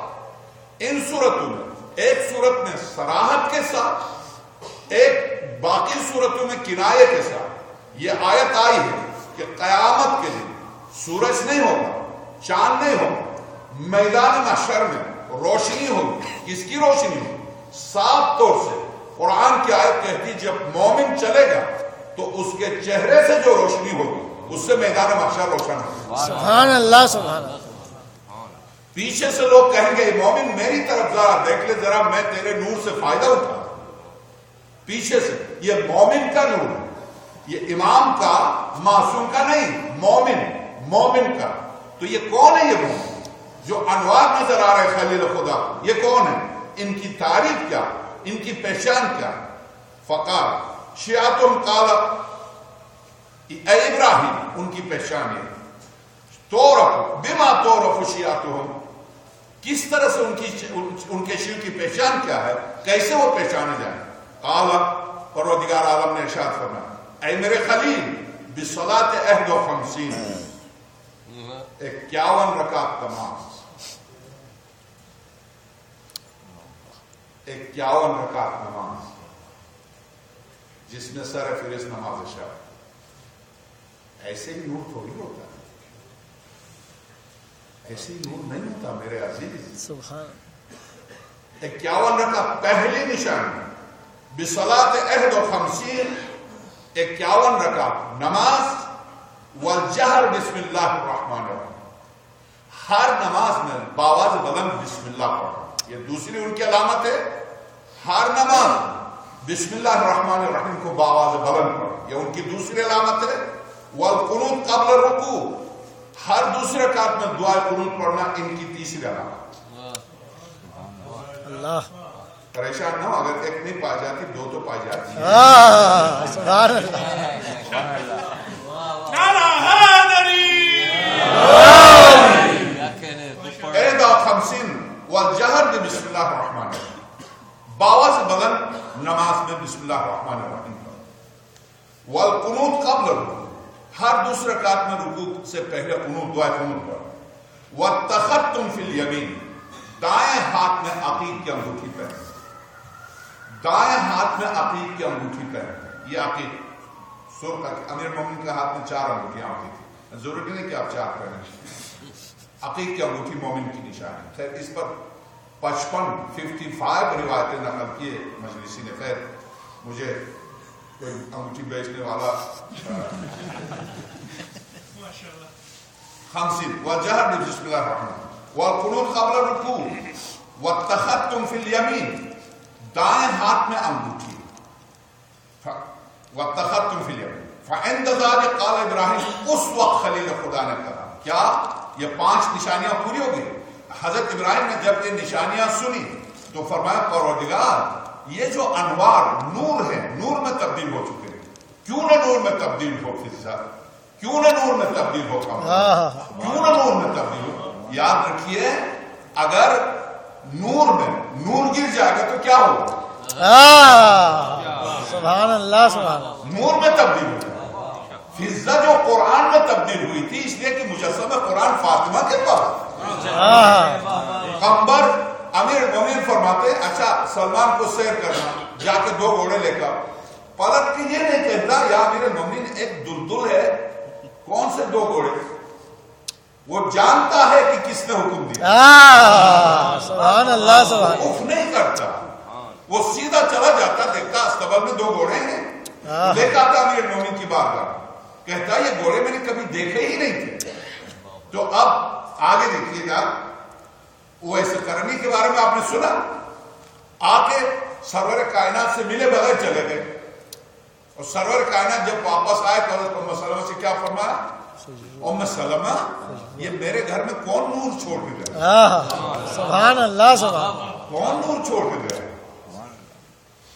S2: ان سورتوں میں ایک سورت میں صراحت کے ساتھ، ایک باقی سورتوں میں کنایے کے ساتھ یہ آیت آئی ہے کہ قیامت کے دن سورج نہیں ہوگا، چاند نہیں ہوگا، میدان محشر میں روشنی ہوگی۔ کس کی روشنی ہوگی؟ صاف طور سے قرآن کی آیت کہتی جب مومن چلے گا تو اس کے چہرے سے جو روشنی ہوگی اس سے میدان محشر روشن ہوگا۔
S1: سبحان اللہ، سبحان اللہ۔
S2: پیچھے سے لوگ کہیں گے مومن میری طرف ذرا دیکھ لے، ذرا میں تیرے نور سے فائدہ اٹھا۔ پیچھے سے یہ مومن کا نور ہے، یہ امام کا، معصوم کا نہیں، مومن کا۔ تو یہ کون ہے؟ یہ مومن جو انوار نظر آ رہے خلیل خدا، یہ کون ہے؟ ان کی تعریف کیا، ان کی پہچان کیا؟ فقال شیعتم قالت، اے ابراہیم ان کی پہچان ہے تورف بما تورف شیعتہم، کس طرح سے ان کے شیعوں کی پہچان کیا ہے، کیسے وہ پہچانے جائیں؟ قال پروردگار عالم نے ارشاد فرمایا اے میرے خلیل بصلاۃ 51، 51 رکعت نماز، 51 رکعت نماز جس میں سر فہرست نماز شب۔ ایسے ہی نور تھوڑی ہوتا ہے، ایسے ہی نور نہیں ہوتا میرے عزیز۔
S1: سبحان
S2: 51 رکعت پہلی نشانی بصلاۃ 51، 51 رکعت نماز، والجہر بسم اللہ الرحمن الرحیم، ہر نماز میں باواز بلند بسم اللہ پڑھنا، یہ دوسری ان کی علامت ہے۔ ہر نماز بسم اللہ الرحمن الرحیم کو باواز بلند پڑھنا، یہ ان کی دوسری علامت ہے۔ والقنوت قبل الرکوع، ہر دوسرے رکعت میں دعائے قنوت پڑھنا ان کی تیسری علامت۔
S1: اللہ،
S2: پریشان نہ ہو، اگر ایک نہیں پائی جاتی دو تو پائی جاتی ہے۔
S1: سبحان اللہ۔
S2: والجہر بسم اللہ الرحمن الرحیم، باواز بلند نماز میں بسم اللہ الرحمن الرحیم پڑھو۔ والقنوت قبل الرکوع، ہر دوسرے رکعت میں رکوع سے پہلے قنوت، دعائے قنوت پڑھو۔ والتختم فی الیمین، دائیں ہاتھ میں عقیق کی انگوٹھی پہنے، دائیں ہاتھ میں عقیق کی انگوٹھی پہنے۔ یہ عقیق امیر مومن کے ہاتھ میں 4 انگوٹھیاں ہوتی تھی، ضروری نہیں کہ آپ 4 پہنے۔ عقیق کی انگوٹھی مومن کی نشانی۔ خیر اس پر 55 روایتیں نقل کیے مجلسی نے۔ خیر مجھے کوئی انگوٹھی بیچنے والا 50 والجہر بسم اللہ الرحمن والقنوت قبل الرکوع والتختم فی الیمین، دائیں ہاتھ میں انگوٹھی، والتختم فی الیمین۔ فعند ذلک قال ابراہیم، اس وقت خلیل خدا نے کہا کیا یہ 5 نشانیاں پوری ہو گئی؟ حضرت ابراہیم نے جب یہ نشانیاں سنی تو فرمایا پروردگار یہ جو انوار نور ہے، نور میں تبدیل ہو چکے ہیں، کیوں نہ نور میں تبدیل ہو فضا، کیوں نہ نور میں تبدیل ہو قمر، کیوں نہ نور میں تبدیل ہو۔ یاد رکھیے اگر نور میں نور گر جائے گا تو کیا ہوگا؟
S1: سبحان اللہ، سبحان اللہ۔
S2: نور میں تبدیل ہو جائے۔ فضا جو قرآن میں تبدیل ہوئی تھی اس لیے کہ مجسمہ قرآن فاطمہ کے پاس، قمر امیر مومن فرماتے اچھا سلمان کو سیر کرنا، جا کے 2 گھوڑے لے کر پلٹ کے یہ نہیں کہتا یا امیر مومن ایک دلدل ہے، کون سے 2 گھوڑے؟ وہ جانتا ہے کہ کس نے حکم دیا۔
S1: سبحان اللہ، سبحان
S2: اف نہیں کرتا، وہ سیدھا چلا جاتا، دیکھتا استقبال میں 2 گھوڑے ہیں، لے کے آتا امیر مومن کی بارگاہ، کہتا یہ گھوڑے میں نے کبھی دیکھے ہی نہیں تھے۔ تو اب آگے دیکھیے گا، وہ ایسے کرنی کے بارے میں آپ نے سنا، آ کے سرور کائنات سے ملے بغیر چلے گئے، اور سرور کائنات جب واپس آئے تو حضرت ام سلمہ سے کیا فرمایا؟ ام سلمہ یہ میرے گھر میں کون نور چھوڑ کے گیا؟
S1: سبحان اللہ، سبحان اللہ۔
S2: کون نور چھوڑ کے گیا؟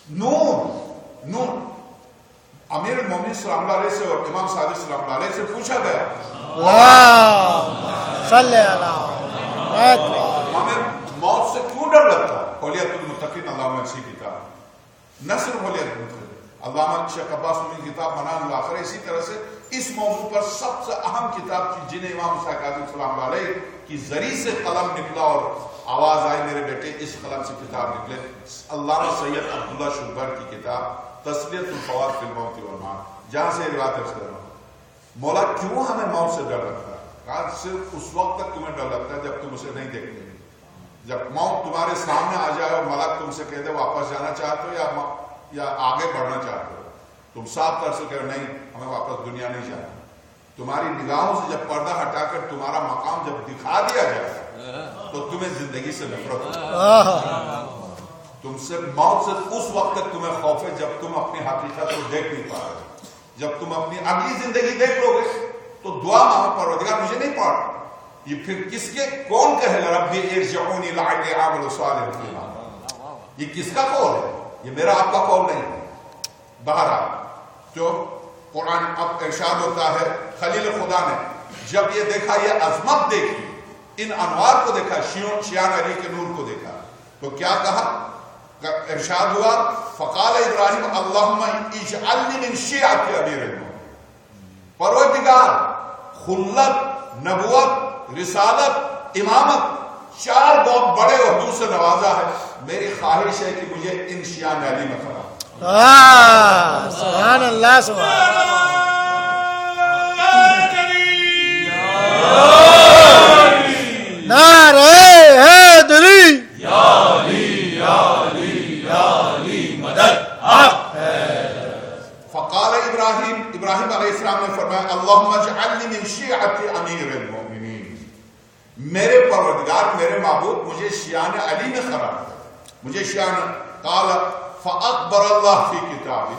S2: نور، نور۔ امیر المومنین صلی اللہ علیہ سے اور امام صادق صلی اللہ علیہ سے پوچھا گیا،
S1: صلی اللہ
S2: ہمیں موت سے کیوں ڈر لگتا ہے؟ اولیاء المتقین اللہم اسی کتاب نہ صرف ولیت مطلب علامہ شیخ عباس کی کتاب منان الاخرہ، اسی طرح سے اس موضوع پر سب سے اہم کتاب تھی جنہیں امام حسین کاظم السلام علیہ کی ذریعے سے قلم نکلا اور آواز آئی میرے بیٹے اس قلم سے کتاب نکلے، علامہ سید عبداللہ شبیر کی کتاب تسلیۃ الفواد فی الموت والمات، جہاں سے روایت ہے مولا کیوں ہمیں موت سے ڈر لگتا ہے؟ کہا صرف اس وقت تک تمہیں ڈر لگتا ہے جب تم اسے نہیں دیکھتے، جب موت تمہارے سامنے آ جائے اور ملک تم سے کہہ دے واپس جانا چاہتے ہو یا آگے بڑھنا چاہتے ہو، تم صاف طرح سے کہو نہیں ہمیں واپس دنیا نہیں جانا، تمہاری نگاہوں سے جب پردہ ہٹا کر تمہارا مقام جب دکھا دیا جائے تو تمہیں زندگی سے نفرت ہو، تم سے موت سے اس وقت تک تمہیں خوف ہے جب تم اپنی حقیقت کو دیکھ نہیں پا رہے، جب تم اپنی اگلی زندگی دیکھ لو گے تو دعا مانگو پروردگار مجھے نہیں پڑھ، یہ پھر کس کے کون کہے گا ربی ارجعونی لعلی اعمل صالحا فیما، یہ کس کا قول ہے؟ یہ میرا آپ کا قول نہیں ہے۔ بہرحال جو قرآن اب ارشاد ہوتا ہے خلیل خدا نے جب یہ دیکھا، یہ عظمت دیکھی، ان انوار کو دیکھا، شیان علی کے نور کو دیکھا تو کیا کہا؟ ارشاد ہوا فقال ابراہیم اللہم اجعلنی من شیعۃ امیر المؤمنین، پروردگار خلت، نبوت، رسالت، امامت، چار بہت بڑے عہدوں سے نوازا ہے، میری خواہش ہے کہ مجھے ان شیعان علی میں کھڑا۔
S1: سبحان اللہ سبحان نعرہ حیدری
S2: فقال ابراہیم علیہ السلام نے فرمایا اللہم اجعلنی من شیعۃ امیر المؤمنین، میرے پروردگار میرے معبود مجھے شیعان علی میں قرار دے، مجھے شیعان۔ قال فاخبر اللہ فی کتابہ،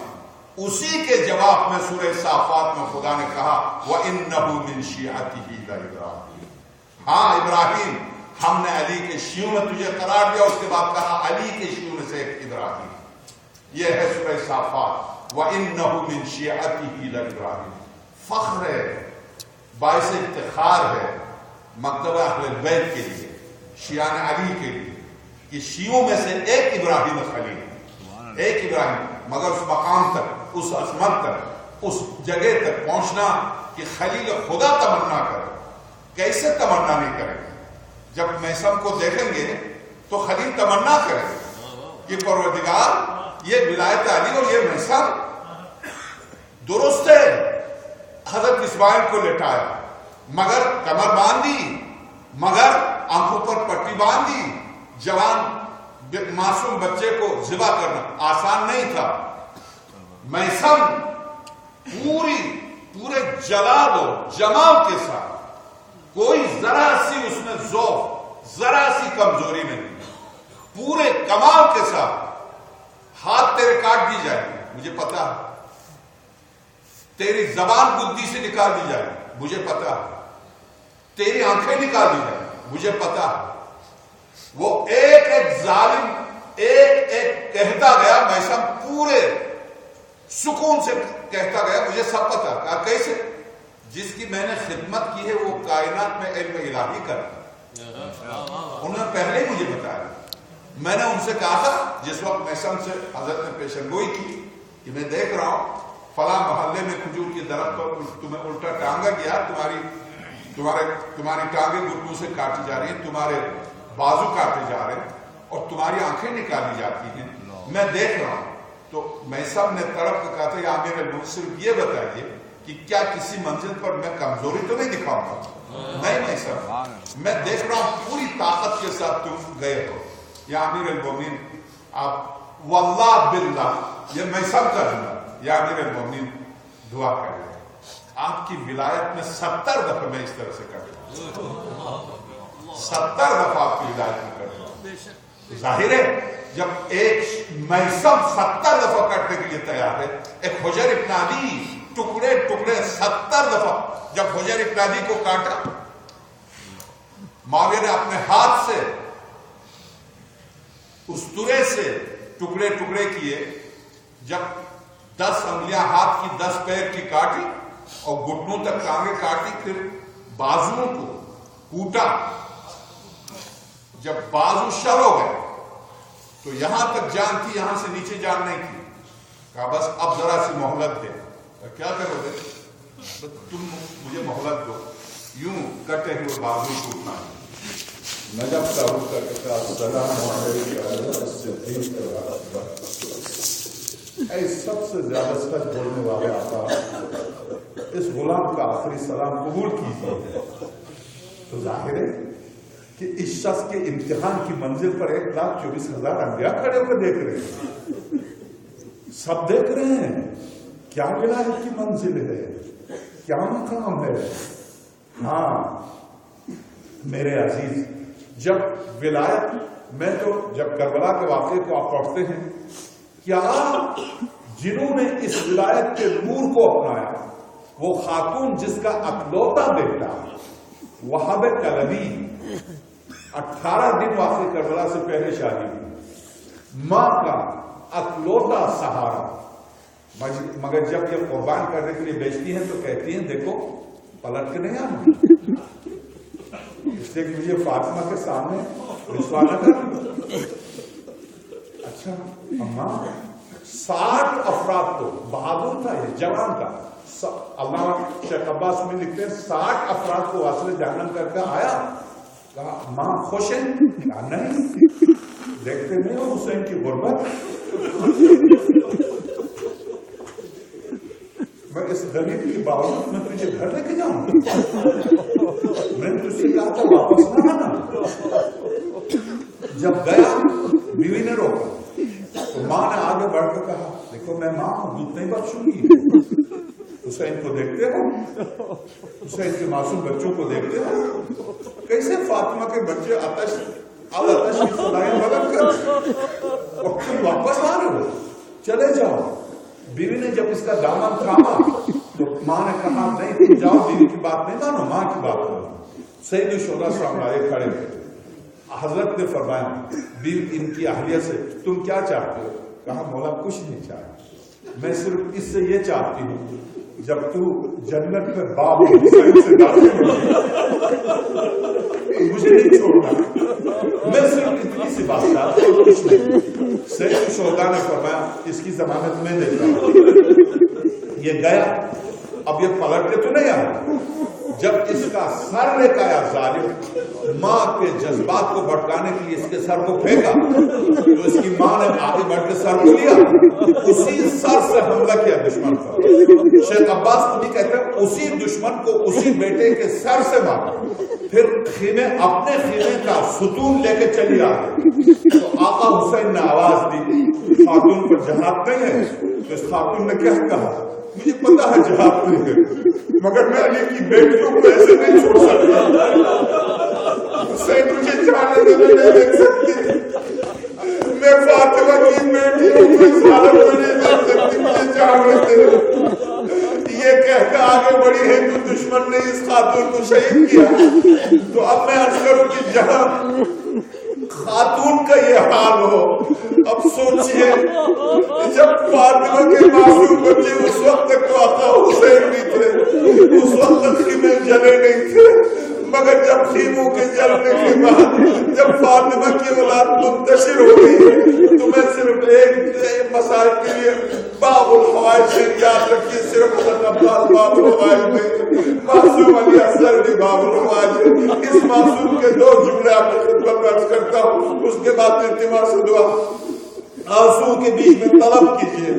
S2: اسی کے جواب میں سورہ صافات میں خدا نے کہا وَإِنَّهُ مِن شِيعَتِهِ لَإِبْرَاهِيمَ، ہاں ابراہیم ہم نے علی کے شیعوں میں تجھے قرار دیا، اس کے بعد کہا علی کے شیعوں میں سے ایک ابراہیم، یہ ہے سورہ صافات وَإِنَّهُ مِن شِيعَتِهِ لَإِبْرَاهِيمَ، فخر ہے، باعث افتخار ہے مکتبہ اہل بیت کے لیے، شیعان علی کے لیے کہ شیعوں میں سے ایک ابراہیم خلیل، ایک ابراہیم، مگر اس مقام تک، اس عظمت تک، اس جگہ تک پہنچنا کہ خلیل خدا تمنا کرے، کیسے تمنا نہیں کرے گا؟ جب میثم کو دیکھیں گے تو خلیل تمنا کرے کہ پروردگار یہ ولایت علی اور یہ میثم درست ہے، حضرت اسماعیل کو لٹایا مگر کمر باندھی، مگر آنکھوں پر پٹی باندھی، جوان معصوم بچے کو ذبح کرنا آسان نہیں تھا، میثم پورے جلال و جمال کے ساتھ، کوئی ذرا سی اس میں ذوق، ذرا سی کمزوری نہیں، پورے کمال کے ساتھ ہاتھ تیرے کاٹ دی جائے مجھے پتا ہے، تیری زبان گدی سے نکال دی جائے مجھے پتا ہے، تیری آنکھیں نکال دی جائے مجھے پتا ہے، وہ ایک ایک ظالم ایک ایک کہتا گیا، میثم پورے سکون سے کہتا گیا مجھے سب پتا، کہا کیسے؟ جس کی میں نے خدمت کی ہے وہ کائنات میں علم الہی کرتا، انہوں نے پہلے ہی مجھے بتایا، میں نے ان سے کہا تھا جس وقت میثم سے حضرت نے پیشن گوئی کی کہ میں دیکھ رہا ہوں فلاں محلے میں کھجور کی درخت پر تمہیں الٹا ٹانگا گیا، تمہاری ٹانگیں گھٹنوں سے کاٹی جا رہی ہیں، تمہارے بازو کاٹے جا رہے ہیں اور تمہاری آنکھیں نکالی جاتی ہیں، میں دیکھ رہا ہوں۔ تو میثم نے تڑپ کر کہا تھا یا امیر المؤمنین صرف یہ بتائیے کہ کیا کسی منزل پر میں کمزوری تو نہیں دکھاؤں گا؟ نہیں میثم، میں دیکھ رہا ہوں پوری طاقت کے ساتھ تم گئے ہو، یا امیر المؤمنین آپ واللہ باللہ، یہ میثم کا جملہ، یا امیر المؤمنین دعا کر رہے ہیں آپ کی ولایت میں 70 دفعہ میں اس طرح سے کرتا ہوں، 70 دفعہ آپ کی ولایت میں کرتا ہوں۔ ظاہر ہے جب ایک میثم 70 دفعہ کٹنے کے لیے تیار ہے، ایک حجر ابن عدی ٹکڑے 70 دفعہ جب حجر ابن عدی کو کاٹا، معاویہ نے اپنے ہاتھ سے استورے سے ٹکڑے کیے، جب 10 انگلیاں ہاتھ کی 10 پیر کی کاٹی اور گھٹنوں تک ٹانگیں کاٹی، پھر بازوؤں کو کوٹا، جب بازو شل ہو گئے تو یہاں تک جان تھی، یہاں سے نیچے جان نہیں تھی. کہا بس اب ذرا سی مہلت دے. کیا کرو گے؟ تم مجھے مہلت دو. یوں کٹے ہوئے بازو ٹوٹنا. نجف کا رخ کر کے کہا السلام علیکم. اے سب سے زیادہ سچ بولنے والے آقا، اس غلام کا آخری سلام قبول کیجیے. تو ظاہر ہے کہ اس شخص کے امتحان کی منزل پر 1,24,000 انبیاء کھڑے ہو کر دیکھ رہے ہیں. سب دیکھ رہے ہیں کیا ولایت کی منزل ہے، کیا مقام ہے. ہاں میرے عزیز، جب ولایت میں تو جب کربلا کے واقعے کو آپ پڑھتے ہیں، کیا جنہوں نے اس ولایت کے نور کو اپنایا، وہ خاتون جس کا اکلوتا بیٹا وہاب کلبی 18 دن واقعی کربلا سے پہلے شادی ہوئی، ماں کا اکلوتا سہارا، مگر جب یہ قربان کرنے کے لیے بیچتی ہیں تو کہتی ہیں دیکھو پلٹ کے نہیں آنا، اس لیے کہ مجھے فاطمہ کے سامنے رسوا نہ کرنا. اچھا اماں، 60 افراد تو بہادر تھا، یہ جوان تھا. اللہ شیخ عباس میں لکھتے ہیں 60 افراد کو واسطے جہنم کر کے آیا. کہا ماں خوش ہیں؟ کہا نہیں، دیکھتے نہیں ہو حسین کی غربت. میں اس غریب کی باوجود میں تجھے گھر لے کے جاؤں، میں نے تجھ سے کہا تھا واپس نہ آنا. جب گیا بیوی نے روکا تو ماں نے آگے بڑھ کر کہا دیکھو میں ماں ہوں، دودھ نہیں بخشوں گی. حسین کو دیکھتے ہو، حسین کے معصوم بچوں کو دیکھتے ہو، کیسے فاطمہ کے بچے آتش کی خدائیں بلند کر اور تم واپس آ رہے ہو، چلے جاؤ. بیوی نے جب اس کا دامن تھاما تو ماں نے کہا نہیں تم جاؤ، بیوی کی بات نہیں مانو، ماں کی بات مانو. سید الشہداء سامنے کھڑے ہوئے. حضرت نے فرمایا بیوی ان کی اہلیہ سے تم کیا چاہتے ہو؟ کہا مولا کچھ نہیں چاہتا، میں صرف اس سے یہ چاہتی ہوں جب تو جنت میں باب حسین سے داخل ہو مجھے نہیں چھوڑنا، میں صرف اتنی سی بات چاہتا ہوں، کچھ نہیں. سید الشہداء نے فرمایا اس کی ضمانت میں دیتا ہوں. یہ گیا، اب یہ پلٹ کے تو نہیں آیا. جب اس کا سر لے کے آیا ظالم، ماں کے جذبات کو بھٹکانے کے لیے اس کے سر کو پھینکا تو اس کی ماں نے آگے بڑھ کے سر کو لیا، اسی سر سے حملہ کیا دشمن پر. شیخ عباس کو بھی کہتے ہیں اسی دشمن کو اسی بیٹے کے سر سے مارا، پھر خیمے اپنے خیمے کا ستون لے کے چلی آ گئی. تو آقا حسین نے آواز دی خاتون پر جہاد نہیں ہے. تو اس خاتون نے کیا کہا مجھے پتا ہے جہاد نہیں ہے مگر میں علی کی بیٹیوں کو ایسے نہیں چھوڑ سکتا. حسین مجھے جانے دینے نہیں دیکھ سکتی، میں فاطمہ کی بیٹیوں کو اس حالت میں نہیں دیکھ سکتی، مجھے جانے دے. یہ کہہ کے آگے بڑی ہے تو دشمن نے اس خاتون کو شہید کیا. تو اب میں عرض کروں کہ جہاں خاتون کا یہ حال ہو، اب سوچئے جب فاطمہ کے معصوم بچے اس وقت تک تو آقا حسین بھی تھے، اس وقت تک خیمے جلے نہیں تھے، مگر جب خیموں کے جلنے کے بعد جب فاطمہ کی اولاد منتشر ہو گئی تو میں صرف ایک مسائل کے لیے باب الحوائج سے یاد رکھیے، صرف حضرت عباس باب الحوائج میں، معصوم علی اصغر بھی باب الحوائج. اس معصوم کے 2 جملے آپ کی خدمت میں عرض کرتا ہوں، اس کے بعد التماس سے دعا. آنسو کے بیچ میں طلب کیجئے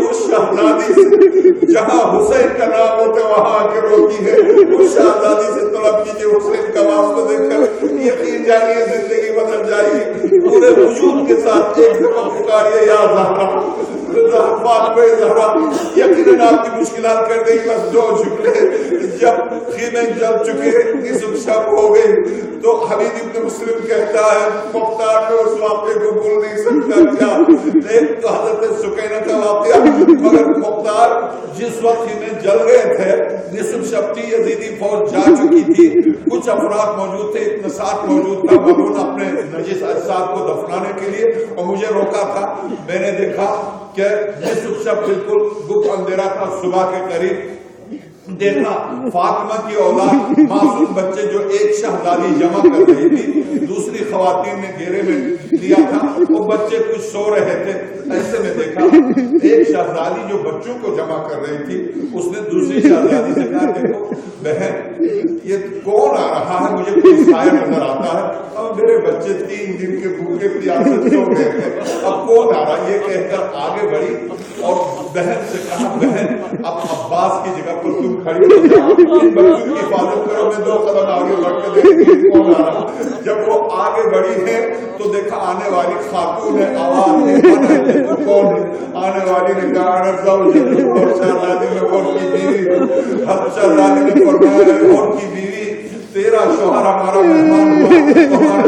S2: اس شہزادی سے جہاں حسین کا نام ہوتا وہاں آ کے روتی ہے، اس شہزادی سے طلب کیجئے حسین کا واسطہ دیکھ کر یقین جائیے زندگی بدل جائیے. پورے وجود کے ساتھ ایک دفعہ پکاریے یا زہرا، فاطمہ زہرا، یقیناً آپ کی مشکلات کر دیں. بس 2 جملے. جب خیمے جل چکے، نصف شب ہو گئی تو حمید ابن مسلم کہتا ہے مختار میں اس واقعے کو بھول نہیں سکتا. کیا ایک تو حضرت سکینہ کا واقعہ، مگر مختار جس وقت انہیں جل گئے تھے، نصف شب تھی، یزیدی فوج جا چکی تھی، کچھ افراد موجود تھے، اتنا ساتھ موجود تھا مامون اپنے نجس اجساد کو دفنانے کے لیے، اور مجھے روکا تھا. میں نے دیکھا کہ نصف شب بالکل گپ اندھیرا تھا، صبح کے قریب دیکھا فاطمہ کی اولاد معصوم بچے جو ایک شہزادی جمع کر رہی تھی، دوسری خواتین نے گھیرے میں لیا تھا، وہ بچے کچھ سو رہے تھے، ایسے میں دیکھا ایک شہزادی جو بچوں کو جمع کر رہی تھی، اس نے دوسری شہزادی سے کہا دیکھو بہن یہ کون آ رہا ہے، مجھے کوئی سایہ نظر آتا ہے، اب میرے بچے 3 دن کے بھوکے پیاسے سو گئے تھے، اب کون آ رہا، یہ کہہ کر آگے بڑھی اور بہن سے کہا بہن اب عباس کی جگہ پر تم کھڑی ہو جاؤ، ان بچوں کی حفاظت کرو، میں 2 قدم آگے بڑھ کے دیکھتی کون آ رہا۔ جب وہ آگے بڑھی ہے تو دیکھا آنے والی خاتون ہے، آواز ہے کون ہے، آنے والی نے کہا اور شہزادی میں کون کی بیوی، حضرت شہزادی نے فرمایا کون کی بیوی، تیرا شوہر ہمارا مہمان ہوا،